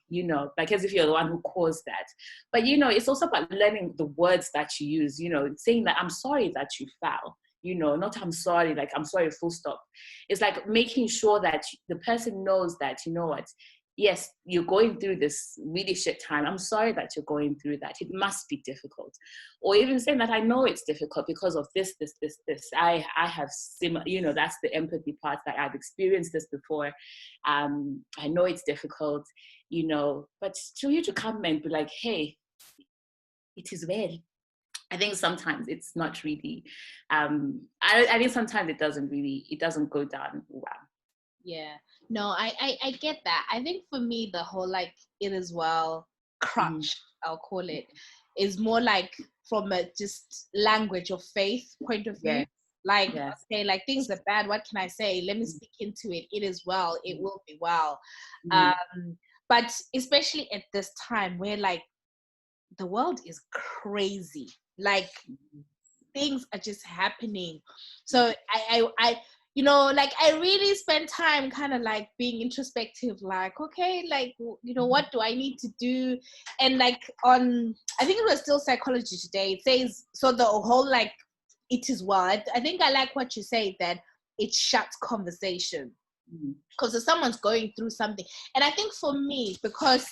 like as if you're the one who caused that. But, it's also about learning the words that you use, saying that I'm sorry that you fell, not I'm sorry, like I'm sorry, full stop. It's like making sure that the person knows that, you know what, yes, you're going through this really shit time. I'm sorry that you're going through that. It must be difficult. Or even saying that I know it's difficult because of this. I have similar, that's the empathy part, that I've experienced this before. I know it's difficult, but for you to come and be like, hey, it is well. I think sometimes it's not really, I think sometimes it doesn't go down well. Yeah, no, I get that. I think for me, the whole like it is well crutch, I'll call it, is more like from a just language of faith point of view. Like, okay, like things are bad, what can I say? Let me speak into it. It is well, it will be well. But especially at this time where like the world is crazy, like things are just happening. So I like I really spend time kind of like being introspective, like, okay, like, what do I need to do? And like I think it was still Psychology Today, it says, so the whole like, it is well. I think I like what you say, that it shuts conversation. Because if someone's going through something, and I think for me, because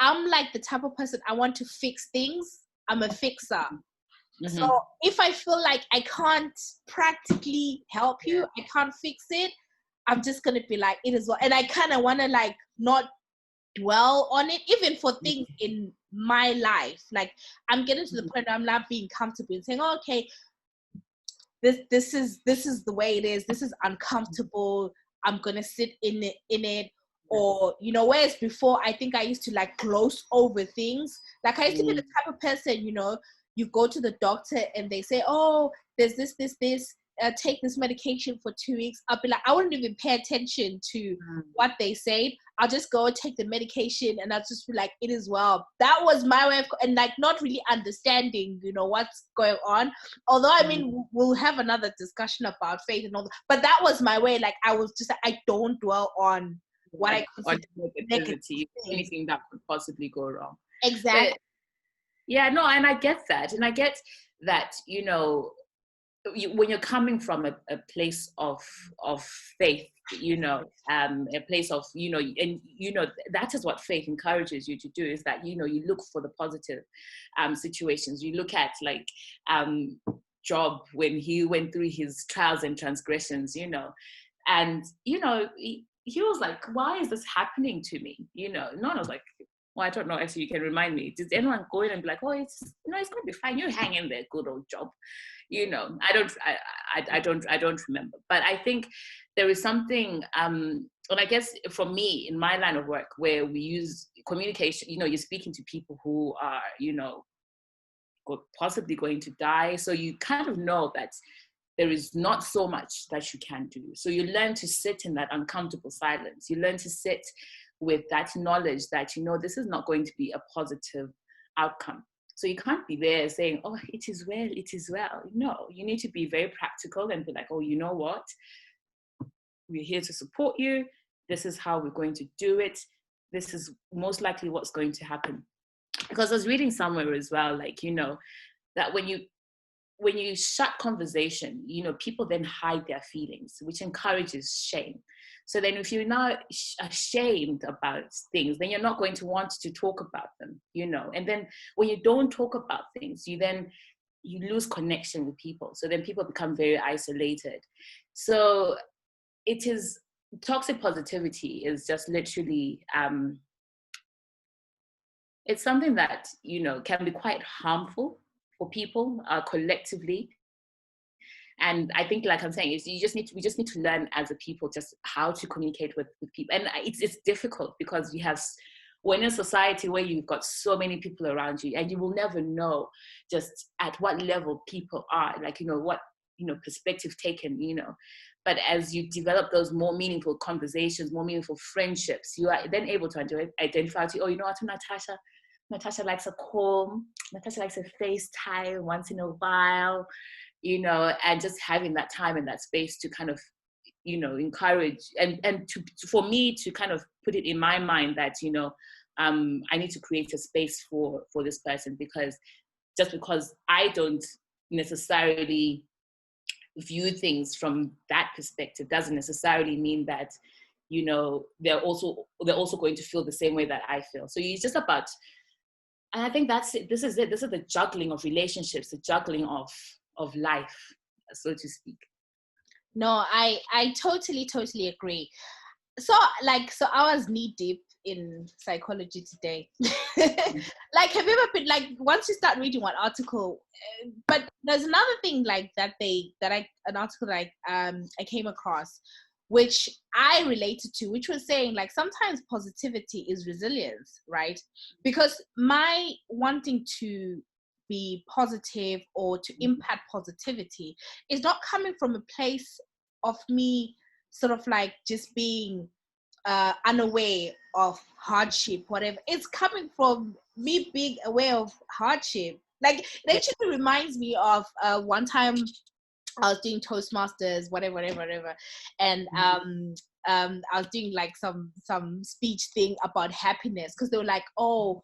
I'm like the type of person, I want to fix things, I'm a fixer. So if I feel like I can't practically help you, I can't fix it, I'm just going to be like, it is well. And I kind of want to like not dwell on it, even for things in my life. Like I'm getting to the point where I'm not being comfortable and saying, oh, okay, this is the way it is. This is uncomfortable. I'm going to sit in it. Or, whereas before, I think I used to like gloss over things. Like I used to be the type of person, you go to the doctor and they say, oh, there's this, take this medication for 2 weeks. I'll be like, I wouldn't even pay attention to what they say. I'll just go and take the medication and I'll just be like, it is well. That was my way of, and like not really understanding, what's going on. Although, I mean, we'll have another discussion about faith and all that. But that was my way. Like I was just, I don't dwell on what I consider negativity, anything that could possibly go wrong. Exactly. But, yeah, no, and I get that. And I get that, when you're coming from a place of faith, a place of, and, that is what faith encourages you to do, is that, you look for the positive situations. You look at like Job when he went through his trials and transgressions, and, he was like, why is this happening to me? No one was like, well, I don't know. Actually, you can remind me. Did anyone go in and be like, "Oh, it's going to be fine. You hang in there, good old Job." I don't remember. But I think there is something, and I guess for me in my line of work, where we use communication. You're speaking to people who are, possibly going to die. So you kind of know that there is not so much that you can do. So you learn to sit in that uncomfortable silence. You learn to sit with that knowledge that, this is not going to be a positive outcome. So you can't be there saying, oh, it is well, it is well. No, you need to be very practical and be like, oh, you know what? We're here to support you. This is how we're going to do it. This is most likely what's going to happen. Because I was reading somewhere as well, like, that when you shut conversation, people then hide their feelings, which encourages shame. So then if you're now ashamed about things, then you're not going to want to talk about them, And then when you don't talk about things, you lose connection with people. So then people become very isolated. So it is, toxic positivity is just literally, it's something that, can be quite harmful for people collectively. And I think, like I'm saying, is we just need to learn as a people just how to communicate with people. And it's difficult because we're in a society where you've got so many people around you, and you will never know just at what level people are, like, what, perspective taken, But as you develop those more meaningful conversations, more meaningful friendships, you are then able to identify, oh, you know what, Natasha likes a call, Natasha likes a FaceTime once in a while, and just having that time and that space to kind of, encourage and for me to kind of put it in my mind that, I need to create a space for this person, because I don't necessarily view things from that perspective doesn't necessarily mean that, they're also going to feel the same way that I feel. So it's just about, and I think that's it. This is it. This is the juggling of relationships, the juggling of life, so to speak. No, I totally agree. So I was knee deep in psychology today. Like, have you ever been, like, once you start reading one article, but there's another thing like an article that I came across, which I related to, which was saying, like, sometimes positivity is resilience, right? Because my wanting to be positive or to impact positivity is not coming from a place of me sort of like just being unaware of hardship, whatever. It's coming from me being aware of hardship. Like, it actually reminds me of one time I was doing Toastmasters, whatever, and I was doing like some speech thing about happiness, because they were like, oh,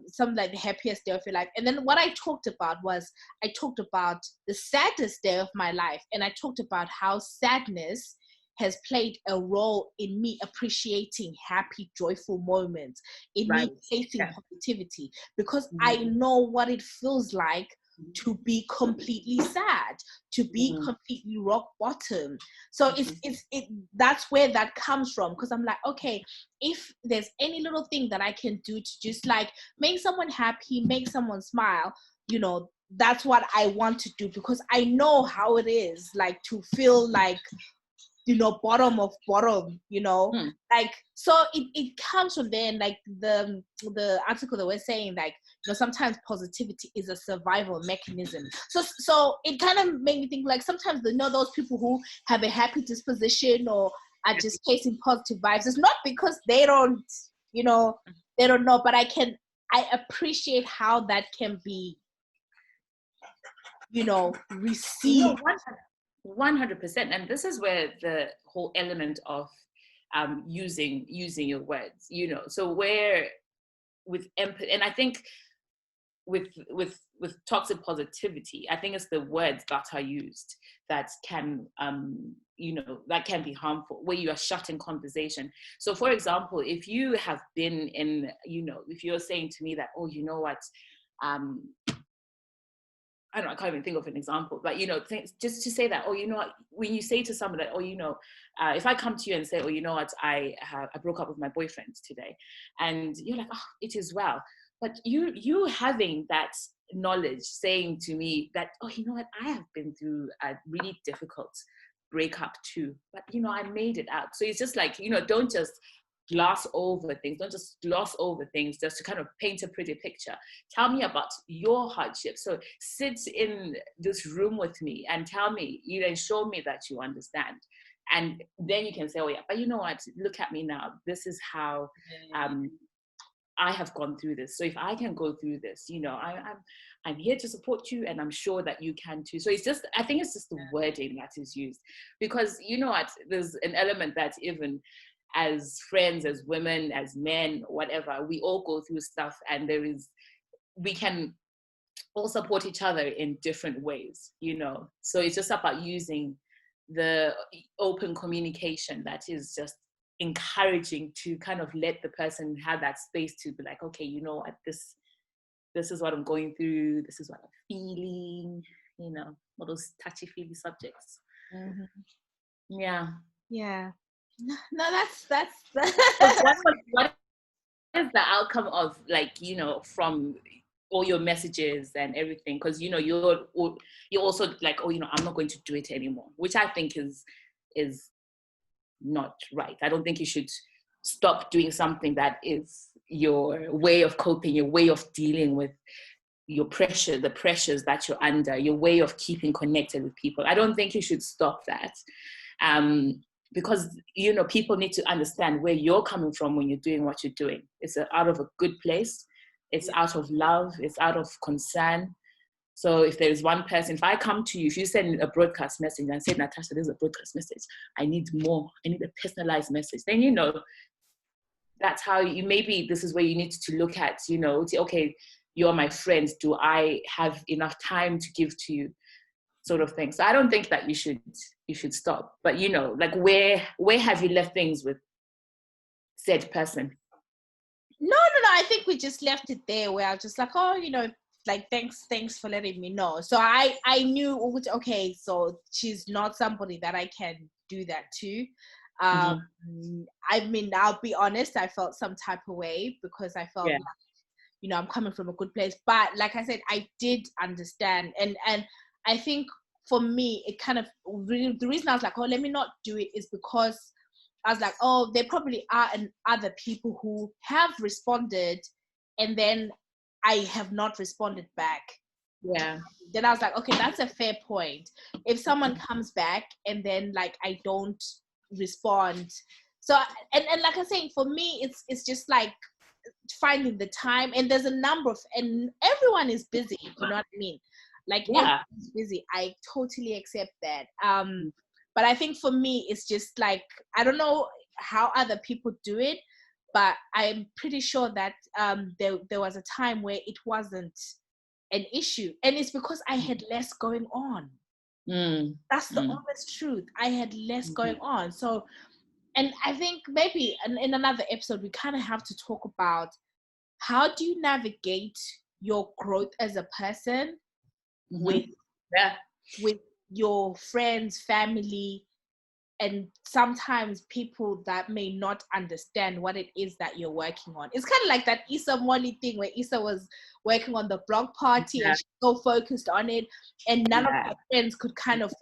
some like the happiest day of your life. And then what I talked about the saddest day of my life, and I talked about how sadness has played a role in me appreciating happy, joyful moments, in me chasing positivity, because I know what it feels like to be completely sad, to be completely rock bottom. So that's where that comes from, because I'm like, okay, if there's any little thing that I can do to just like make someone happy, make someone smile, that's what I want to do, because I know how it is like to feel like, bottom of bottom, like, so it comes from there. And like the article that we're saying, like, sometimes positivity is a survival mechanism. So it kind of made me think, like, sometimes those people who have a happy disposition or are just chasing positive vibes, it's not because they don't know, but I appreciate how that can be, received. 100%. And this is where the whole element of using your words, so where with empathy, and I think with toxic positivity, I think it's the words that are used that can that can be harmful, where you are shutting conversation. So for example, if you have been in, if you're saying to me that, oh, you know what, I can't even think of an example, but, just to say that, oh, when you say to someone that, oh, if I come to you and say, oh, you know what, I broke up with my boyfriend today, and you're like, oh, it is well. But you having that knowledge saying to me that, oh, you know what, I have been through a really difficult breakup too, but, I made it out. So it's just like, don't just gloss over things. Don't just gloss over things just to kind of paint a pretty picture. Tell me about your hardship. So sit in this room with me and tell me, and show me that you understand. And then you can say, oh yeah, but you know what? Look at me now. This is how I have gone through this. So if I can go through this, I'm here to support you, and I'm sure that you can too. So I think it's just the wording that is used, because there's an element that even as friends, as women, as men, whatever, we all go through stuff, and we can all support each other in different ways, So it's just about using the open communication that is just encouraging to kind of let the person have that space to be like, okay, you know what, this is what I'm going through, this is what I'm feeling, all those touchy-feely subjects. Yeah. No, that's what is the outcome of, like, from all your messages and everything? Because you're also like, oh, I'm not going to do it anymore, which I think is not right. I don't think you should stop doing something that is your way of coping, your way of dealing with your pressure, the pressures that you're under, your way of keeping connected with people. I don't think you should stop that. Because, you know, people need to understand where you're coming from when you're doing what you're doing. It's out of a good place. It's out of love. It's out of concern. So if there's one person, if I come to you, if you send a broadcast message and say, Natasha, there's a broadcast message, I need more, I need a personalized message, then, you know, that's how you, maybe this is where you need to look at, you know, okay, you're my friend. Do I have enough time to give to you? Sort of thing. So I don't think that you should stop. But, you know, like where have you left things with said person? No. I think we just left it there where I was just like, oh, you know, like thanks for letting me know. So I knew, okay, so she's not somebody that I can do that to. I mean, I'll be honest, I felt some type of way because I felt like, you know, I'm coming from a good place. But like I said, I did understand, and I think for me, it kind of really, the reason I was like, oh, let me not do it is because I was like, oh, there probably are other people who have responded and then I have not responded back. Yeah. Then I was like, okay, that's a fair point. If someone comes back and then like I don't respond. So, and like I was saying, for me, it's just like finding the time, and there's a number of, and everyone is busy, you know what I mean? Like, everyone's busy. I totally accept that. But I think for me, it's just like, I don't know how other people do it, but I'm pretty sure that there was a time where it wasn't an issue. And it's because I had less going on. That's the honest truth. I had less going on. So, and I think maybe in another episode, we kind of have to talk about how do you navigate your growth as a person with your friends, family, and sometimes people that may not understand what it is that you're working on. It's kind of like that Issa Molly thing where Issa was working on the blog party and she's so focused on it, and none of her friends could kind of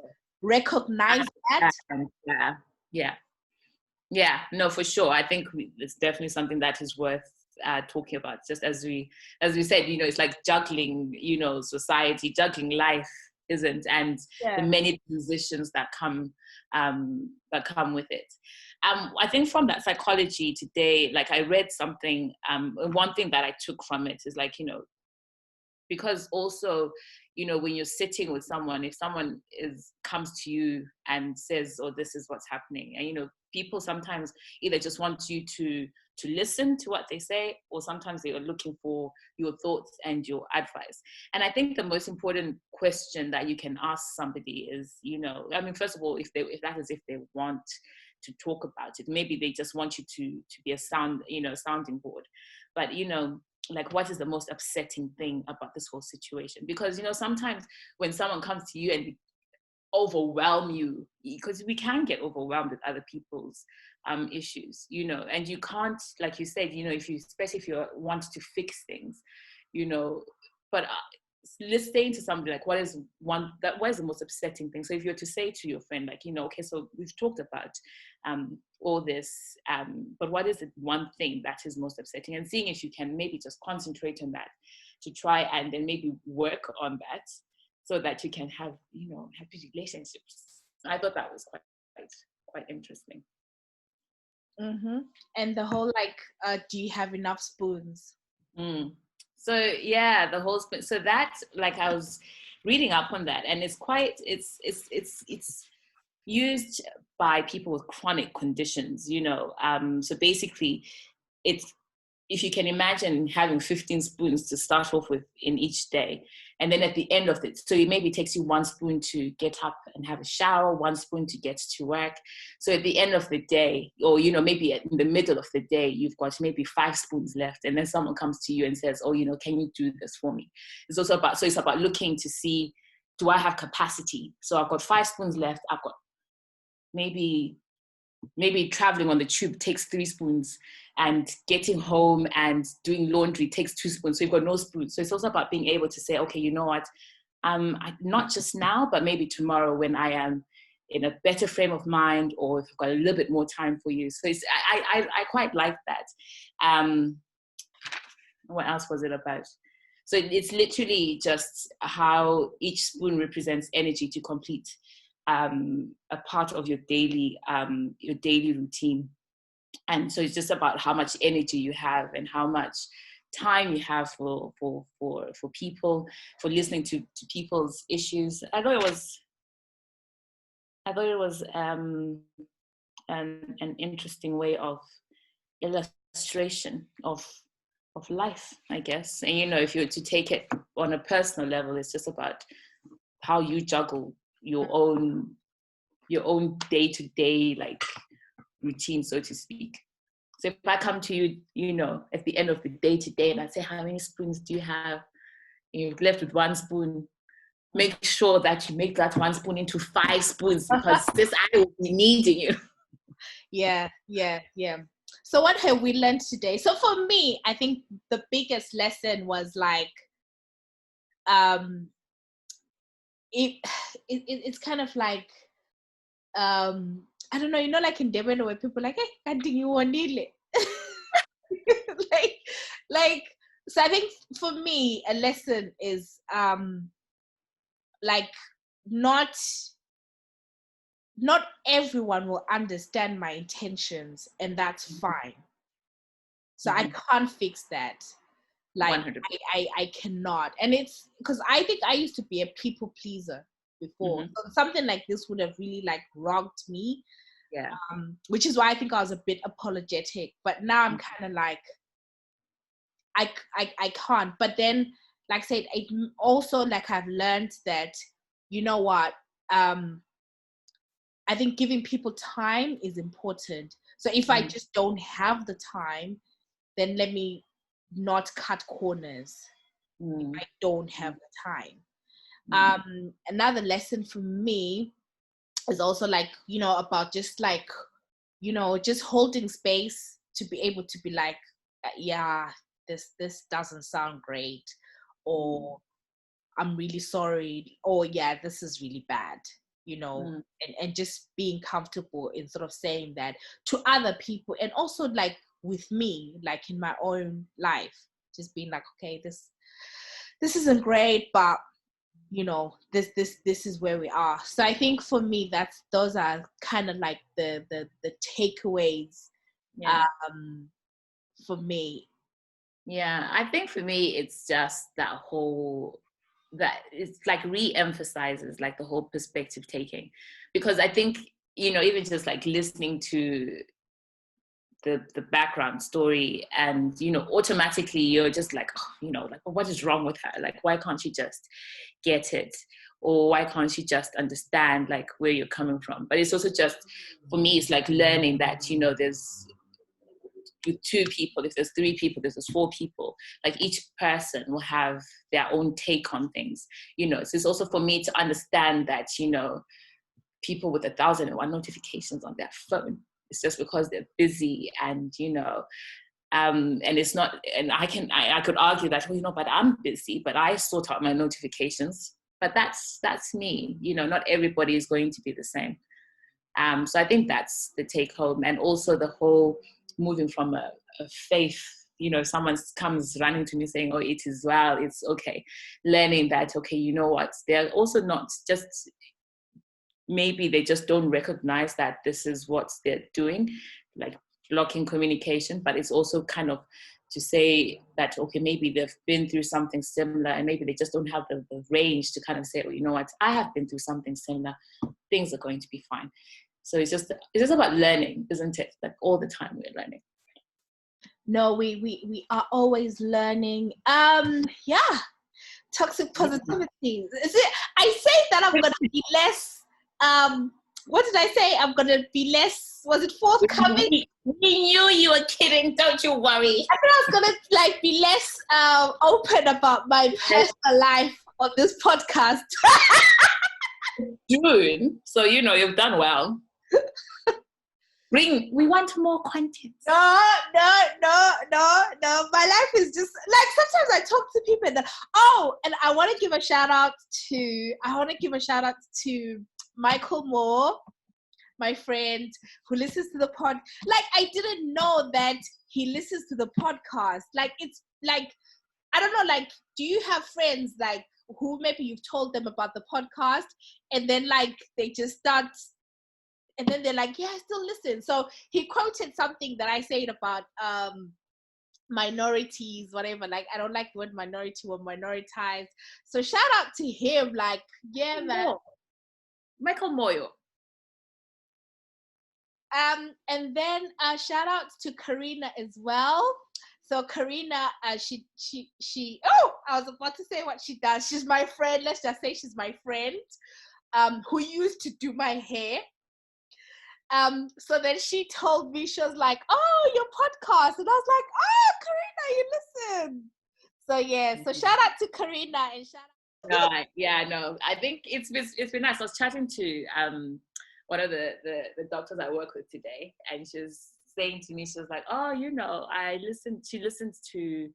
recognize that. Yeah, no, for sure. I think it's definitely something that is worth talking about. Just as we said, you know, it's like juggling, you know, society, juggling life, isn't, and the many transitions that come with it. I think from that psychology today, like I read something, one thing that I took from it is like, you know, because also, you know, when you're sitting with someone, if someone comes to you and says, oh, this is what's happening, and, you know, people sometimes either just want you to listen to what they say, or sometimes they are looking for your thoughts and your advice. And I think the most important question that you can ask somebody is, you know, I mean, first of all, if they want to talk about it, maybe they just want you to be a sounding board. But, you know, like, what is the most upsetting thing about this whole situation? Because, you know, sometimes when someone comes to you and overwhelm you, because we can get overwhelmed with other people's issues, you know, and you can't, like you said, you know, especially if you want to fix things, you know, but listening to somebody, like, what is the most upsetting thing? So if you're to say to your friend, like, you know, okay, so we've talked about all this, but what is the one thing that is most upsetting? And seeing if you can maybe just concentrate on that to try and then maybe work on that so that you can have, you know, happy relationships. I thought that was quite interesting. And the whole, like, do you have enough spoons? So yeah, the whole spoon. So that, like, I was reading up on that, and it's used by people with chronic conditions, you know. So basically, if you can imagine having 15 spoons to start off with in each day, and then at the end of it, so it maybe takes you 1 spoon to get up and have a shower, 1 spoon to get to work. So at the end of the day, or, you know, maybe in the middle of the day, you've got maybe 5 spoons left, and then someone comes to you and says, oh, you know, can you do this for me? It's about looking to see, do I have capacity? So I've got 5 spoons left. I've got maybe traveling on the tube takes 3 spoons, and getting home and doing laundry takes 2 spoons. So you've got no spoons. So it's also about being able to say, okay, you know what, not just now, but maybe tomorrow when I am in a better frame of mind, or if I've got a little bit more time for you. So I quite like that. What else was it about? So it's literally just how each spoon represents energy to complete a part of your daily routine. And so it's just about how much energy you have and how much time you have for people, for listening to people's issues. I thought it was an interesting way of illustration of life, I guess. And if you were to take it on a personal level, it's just about how you juggle your own day-to-day like routine, so to speak. So if I come to you, at the end of the day today, and I say, how many spoons do you have? And you're left with one spoon. Make sure that you make that one spoon into 5 spoons, because this I will be needing you. Yeah. So what have we learned today? So for me, I think the biggest lesson was like, it's kind of like, I don't know, like in Devon where people are like, hey, I think you want it. like, so I think for me, a lesson is, like, not everyone will understand my intentions, and that's fine. So I can't fix that. Like, I cannot. And it's because I think I used to be a people pleaser before. So something like this would have really like rocked me. Yeah. Which is why I think I was a bit apologetic. But now I'm kind of like, I can't. But then, like I said, it also, like, I've learned that, you know what, I think giving people time is important. So if I just don't have the time, then let me not cut corners if I don't have the time. Another lesson for me is also like, about just like, just holding space to be able to be like, yeah, this doesn't sound great, or I'm really sorry, or yeah, this is really bad, and just being comfortable in sort of saying that to other people, and also like with me, like in my own life, just being like, okay, this isn't great, but this is where we are. So I think for me, those are kind of like the takeaways. For me. Yeah, I think for me, it's just that it's like re-emphasizes like the whole perspective taking, because I think, even just like listening to the background story, and automatically you're just like, like, what is wrong with her? Like, why can't she just get it? Or why can't she just understand like where you're coming from? But it's also just, for me, it's like learning that, there's with 2 people, if there's 3 people, if there's 4 people, like each person will have their own take on things, so it's also for me to understand that, people with 1,001 notifications on their phone, it's just because they're busy, and and it's not, and I could argue that, but I'm busy, but I sort out my notifications. But that's me, not everybody is going to be the same. So I think that's the take home. And also the whole moving from a faith, someone comes running to me saying, oh, it is well, it's okay. Learning that, okay, you know what, they're also not just, maybe they just don't recognize that this is what they're doing, like blocking communication. But it's also kind of to say that, okay, maybe they've been through something similar, and maybe they just don't have the range to kind of say, oh, you know what, I have been through something similar, things are going to be fine. So it's just about learning, isn't it? Like all the time we're learning. No, we are always learning. Yeah, toxic positivity. Is it? I say that I'm gonna be less. What did I say? I'm gonna be less. Was it forthcoming? We knew you were kidding. Don't you worry. I think I was gonna like be less open about my personal life on this podcast. June. So you've done well. We want more content. No. My life is just like, sometimes I talk to people and and I want to give a shout out to Michael Moore. my friend who listens to the pod. Like, I didn't know that he listens to the podcast. Like, it's like, I don't know, like, do you have friends like who maybe you've told them about the podcast and then like they just start and then they're like, yeah, I still listen. So he quoted something that I said about minorities, whatever. Like, I don't like the word minority or minoritized. So shout out to him. Like, yeah, man. Michael Moyo. And then shout out to Karina as well. So Karina, she oh, I was about to say what she does. She's my friend. Let's just say she's my friend, who used to do my hair. So then she told me, she was like, oh, your podcast. And I was like, oh, Karina, you listen. So yeah, so shout out to Karina and shout out. Yeah, no, I think it's been nice. I was chatting to one of the doctors I work with today, and she was saying to me, she was like, oh, you know, she listens to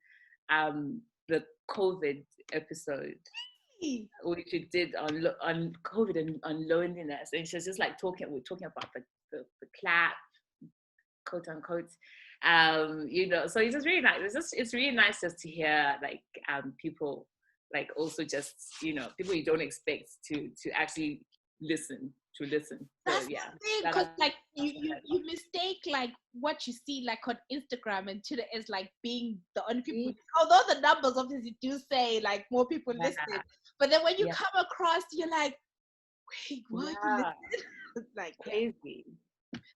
the COVID episode which we did on COVID and on loneliness, and she was just like talking about the clap, quote unquote, you know. So it's just really nice. It's really nice just to hear like people like also just, you know, people you don't expect to actually listen. So that's yeah, the thing, because like you mistake like what you see like on Instagram and Twitter as like being the only people, although the numbers obviously do say like more people listen, but then when you come across, you're like, wait, what? Like crazy.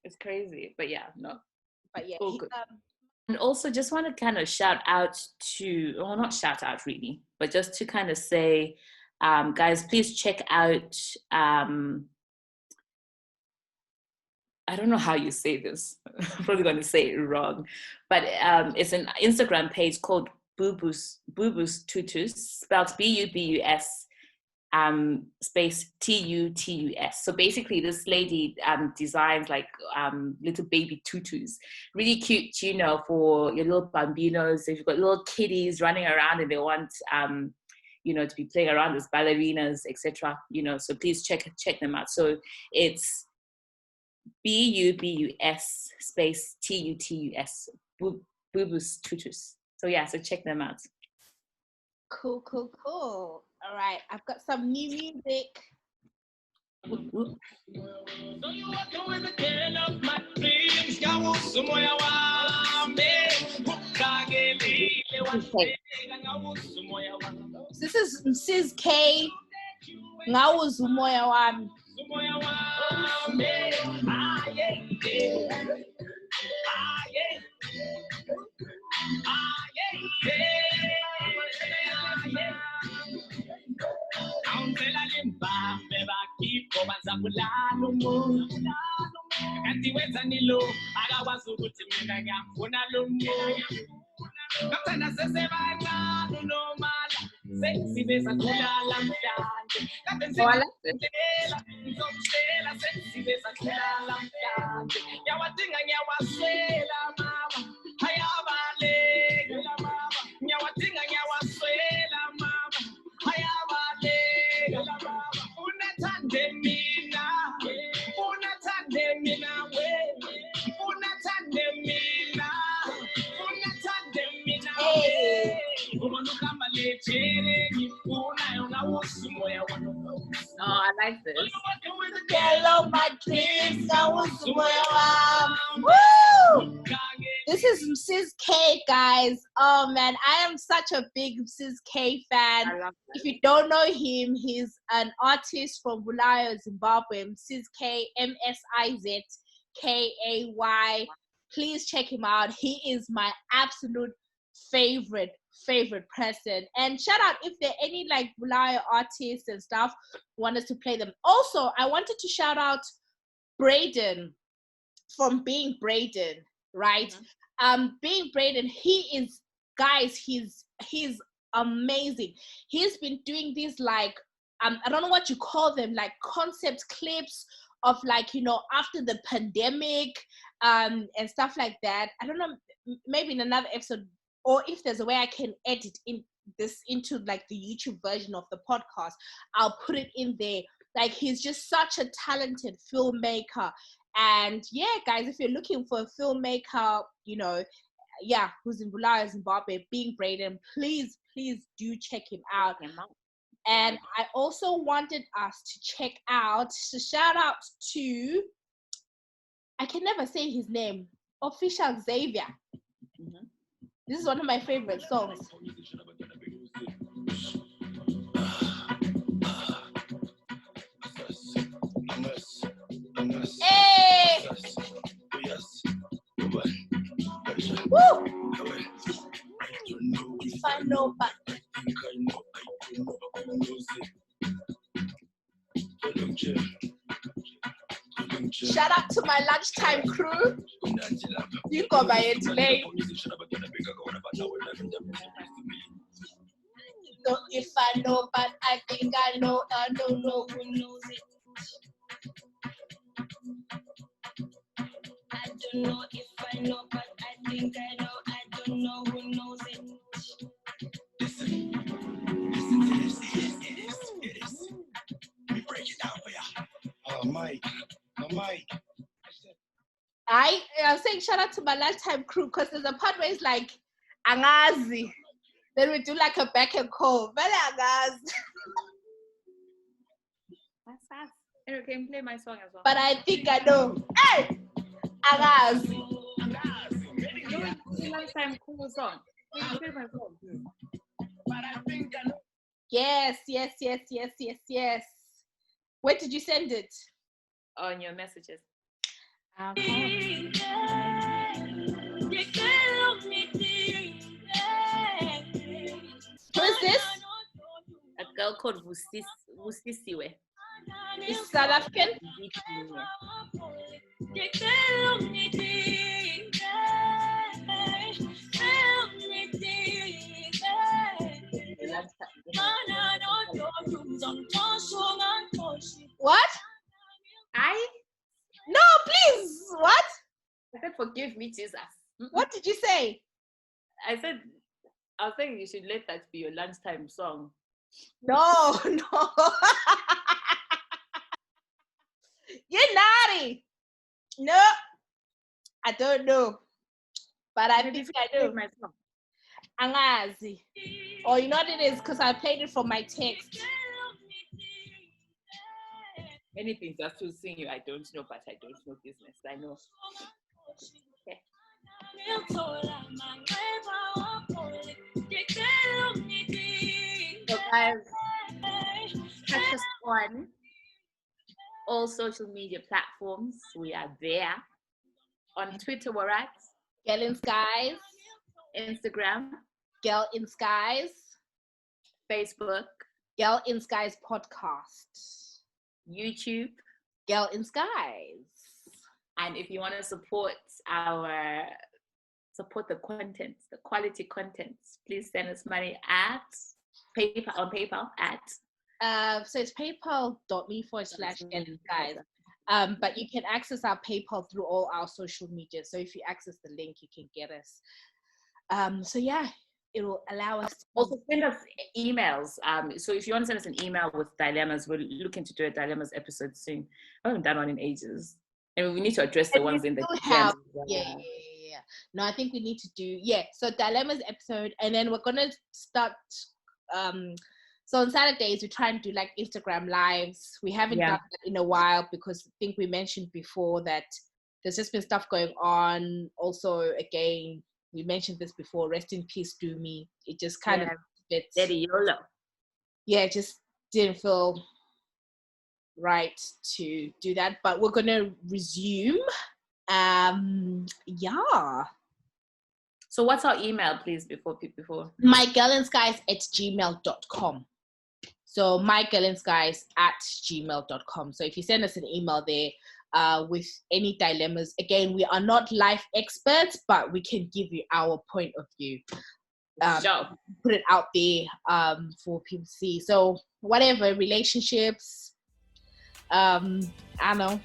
It's crazy, but yeah, no. But yeah, all good. And also just want to kind of shout out to, well, not shout out really, but just to kind of say, guys, please check out, I don't know how you say this. I'm probably going to say it wrong, but it's an Instagram page called Bubus Tutus, spelled Bubus space Tutus. So basically, this lady designs like little baby tutus, really cute, you know, for your little bambinos. If you've got little kiddies running around and they want you know, to be playing around as ballerinas, etc. You know, so please check them out. So it's Bubus space Tutus, Bubus Tutus. So yeah, so check them out. Cool. All right, I've got some new music. So you walk with the girl of my dreams. This is Sis K. Ngawuz umoya wami. Oh, I like this. Hello, my dreams. Woo! This is Sis K, guys. Oh man, I am such a big Sis K fan. If you don't know him, he's an artist from Bulawayo, Zimbabwe. Sis K, MSIZKAY. Please check him out. He is my absolute favorite person. And shout out if there are any like Bulawayo artists and stuff, want us to play them. Also, I wanted to shout out Braden from Being Braden, right? Being Braden, he is, guys, he's amazing. He's been doing these like I don't know what you call them, like concept clips of like, you know, after the pandemic and stuff like that. I don't know, maybe in another episode, or if there's a way I can edit into like the YouTube version of the podcast, I'll put it in there. Like, he's just such a talented filmmaker, And yeah, guys, if you're looking for a filmmaker, who's in Bulawayo, Zimbabwe, being Braden, please do check him out. And I also wanted us to check out, to shout out to, I can never say his name, Official Xavier. Mm-hmm. This is one of my favorite songs. Hey! Woo! If I know, but shout out to my lunchtime crew. You go by it today. So if I know, but I think I know, I don't know who knows it. I don't know if I know, but I think I know, I don't know who knows it. Listen to this, it is. Let me break it down for ya. Mike. I'm saying shout out to my lifetime crew because there's a part where it's like angazi. Then we do like a back and call. Very angazi. That's sad. Eric, can you play my song as well? But I think I know. Hey! Angazi. It's a lifetime cool song. Can you play my song? But I think I know. Yes. Where did you send it? On your messages. Okay. Who is this? A girl called Vusisiwe. Is South African? What? No, please. What? I said, forgive me, Jesus. What did you say? I was saying you should let that be your lunchtime song. No. You're naughty. No, I don't know. But I think I know. My song. Angazi. Oh, you know what it is? Because I played it from my text. Anything just to sing you, I don't know, but I don't know business. I know. Okay. So guys, catch us on all social media platforms. We are there. On Twitter, we're at Girl in Skies. Instagram. Girl in Skies. Facebook. Girl in Skies podcast. YouTube. Girl in Skies. And if you want to support the content, the quality content, please send us money at PayPal at. So it's paypal.me/girlinskies. But you can access our PayPal through all our social media. So if you access the link, you can get us. So yeah, it will allow us to also send us emails. So if you want to send us an email with dilemmas, we're looking to do a dilemmas episode soon. I haven't done one in ages. And we need to address the ones in the have, yeah. No, I think we need to do so dilemmas episode, and then we're gonna start so on Saturdays we try and do like Instagram lives. We haven't done that in a while because I think we mentioned before that there's just been stuff going on. Also, again, we mentioned this before, rest in peace Doomy. It just kind of fits. Daddy YOLO. Yeah, it just didn't feel right to do that, but we're gonna resume. So what's our email, please, before mygirlinskies@gmail.com. So mygirlinskies@gmail.com. So if you send us an email there with any dilemmas, again, we are not life experts, but we can give you our point of view. Put it out there for people to see. So whatever, relationships, I don't know.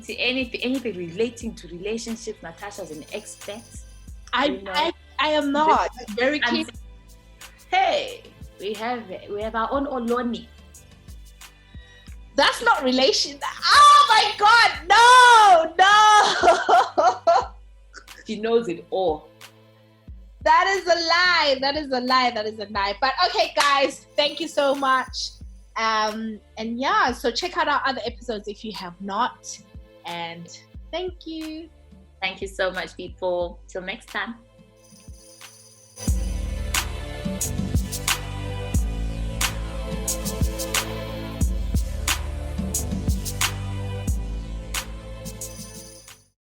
Anything relating to relationships. Natasha's an expert. I am not. Very clear. Hey, we have our own Oloni. That's not relation. Oh my God, no. She knows it all. That is a lie. That is a lie. That is a lie. But okay, guys, thank you so much. And yeah, so check out our other episodes if you have not. And thank you. Thank you so much, people. Till next time.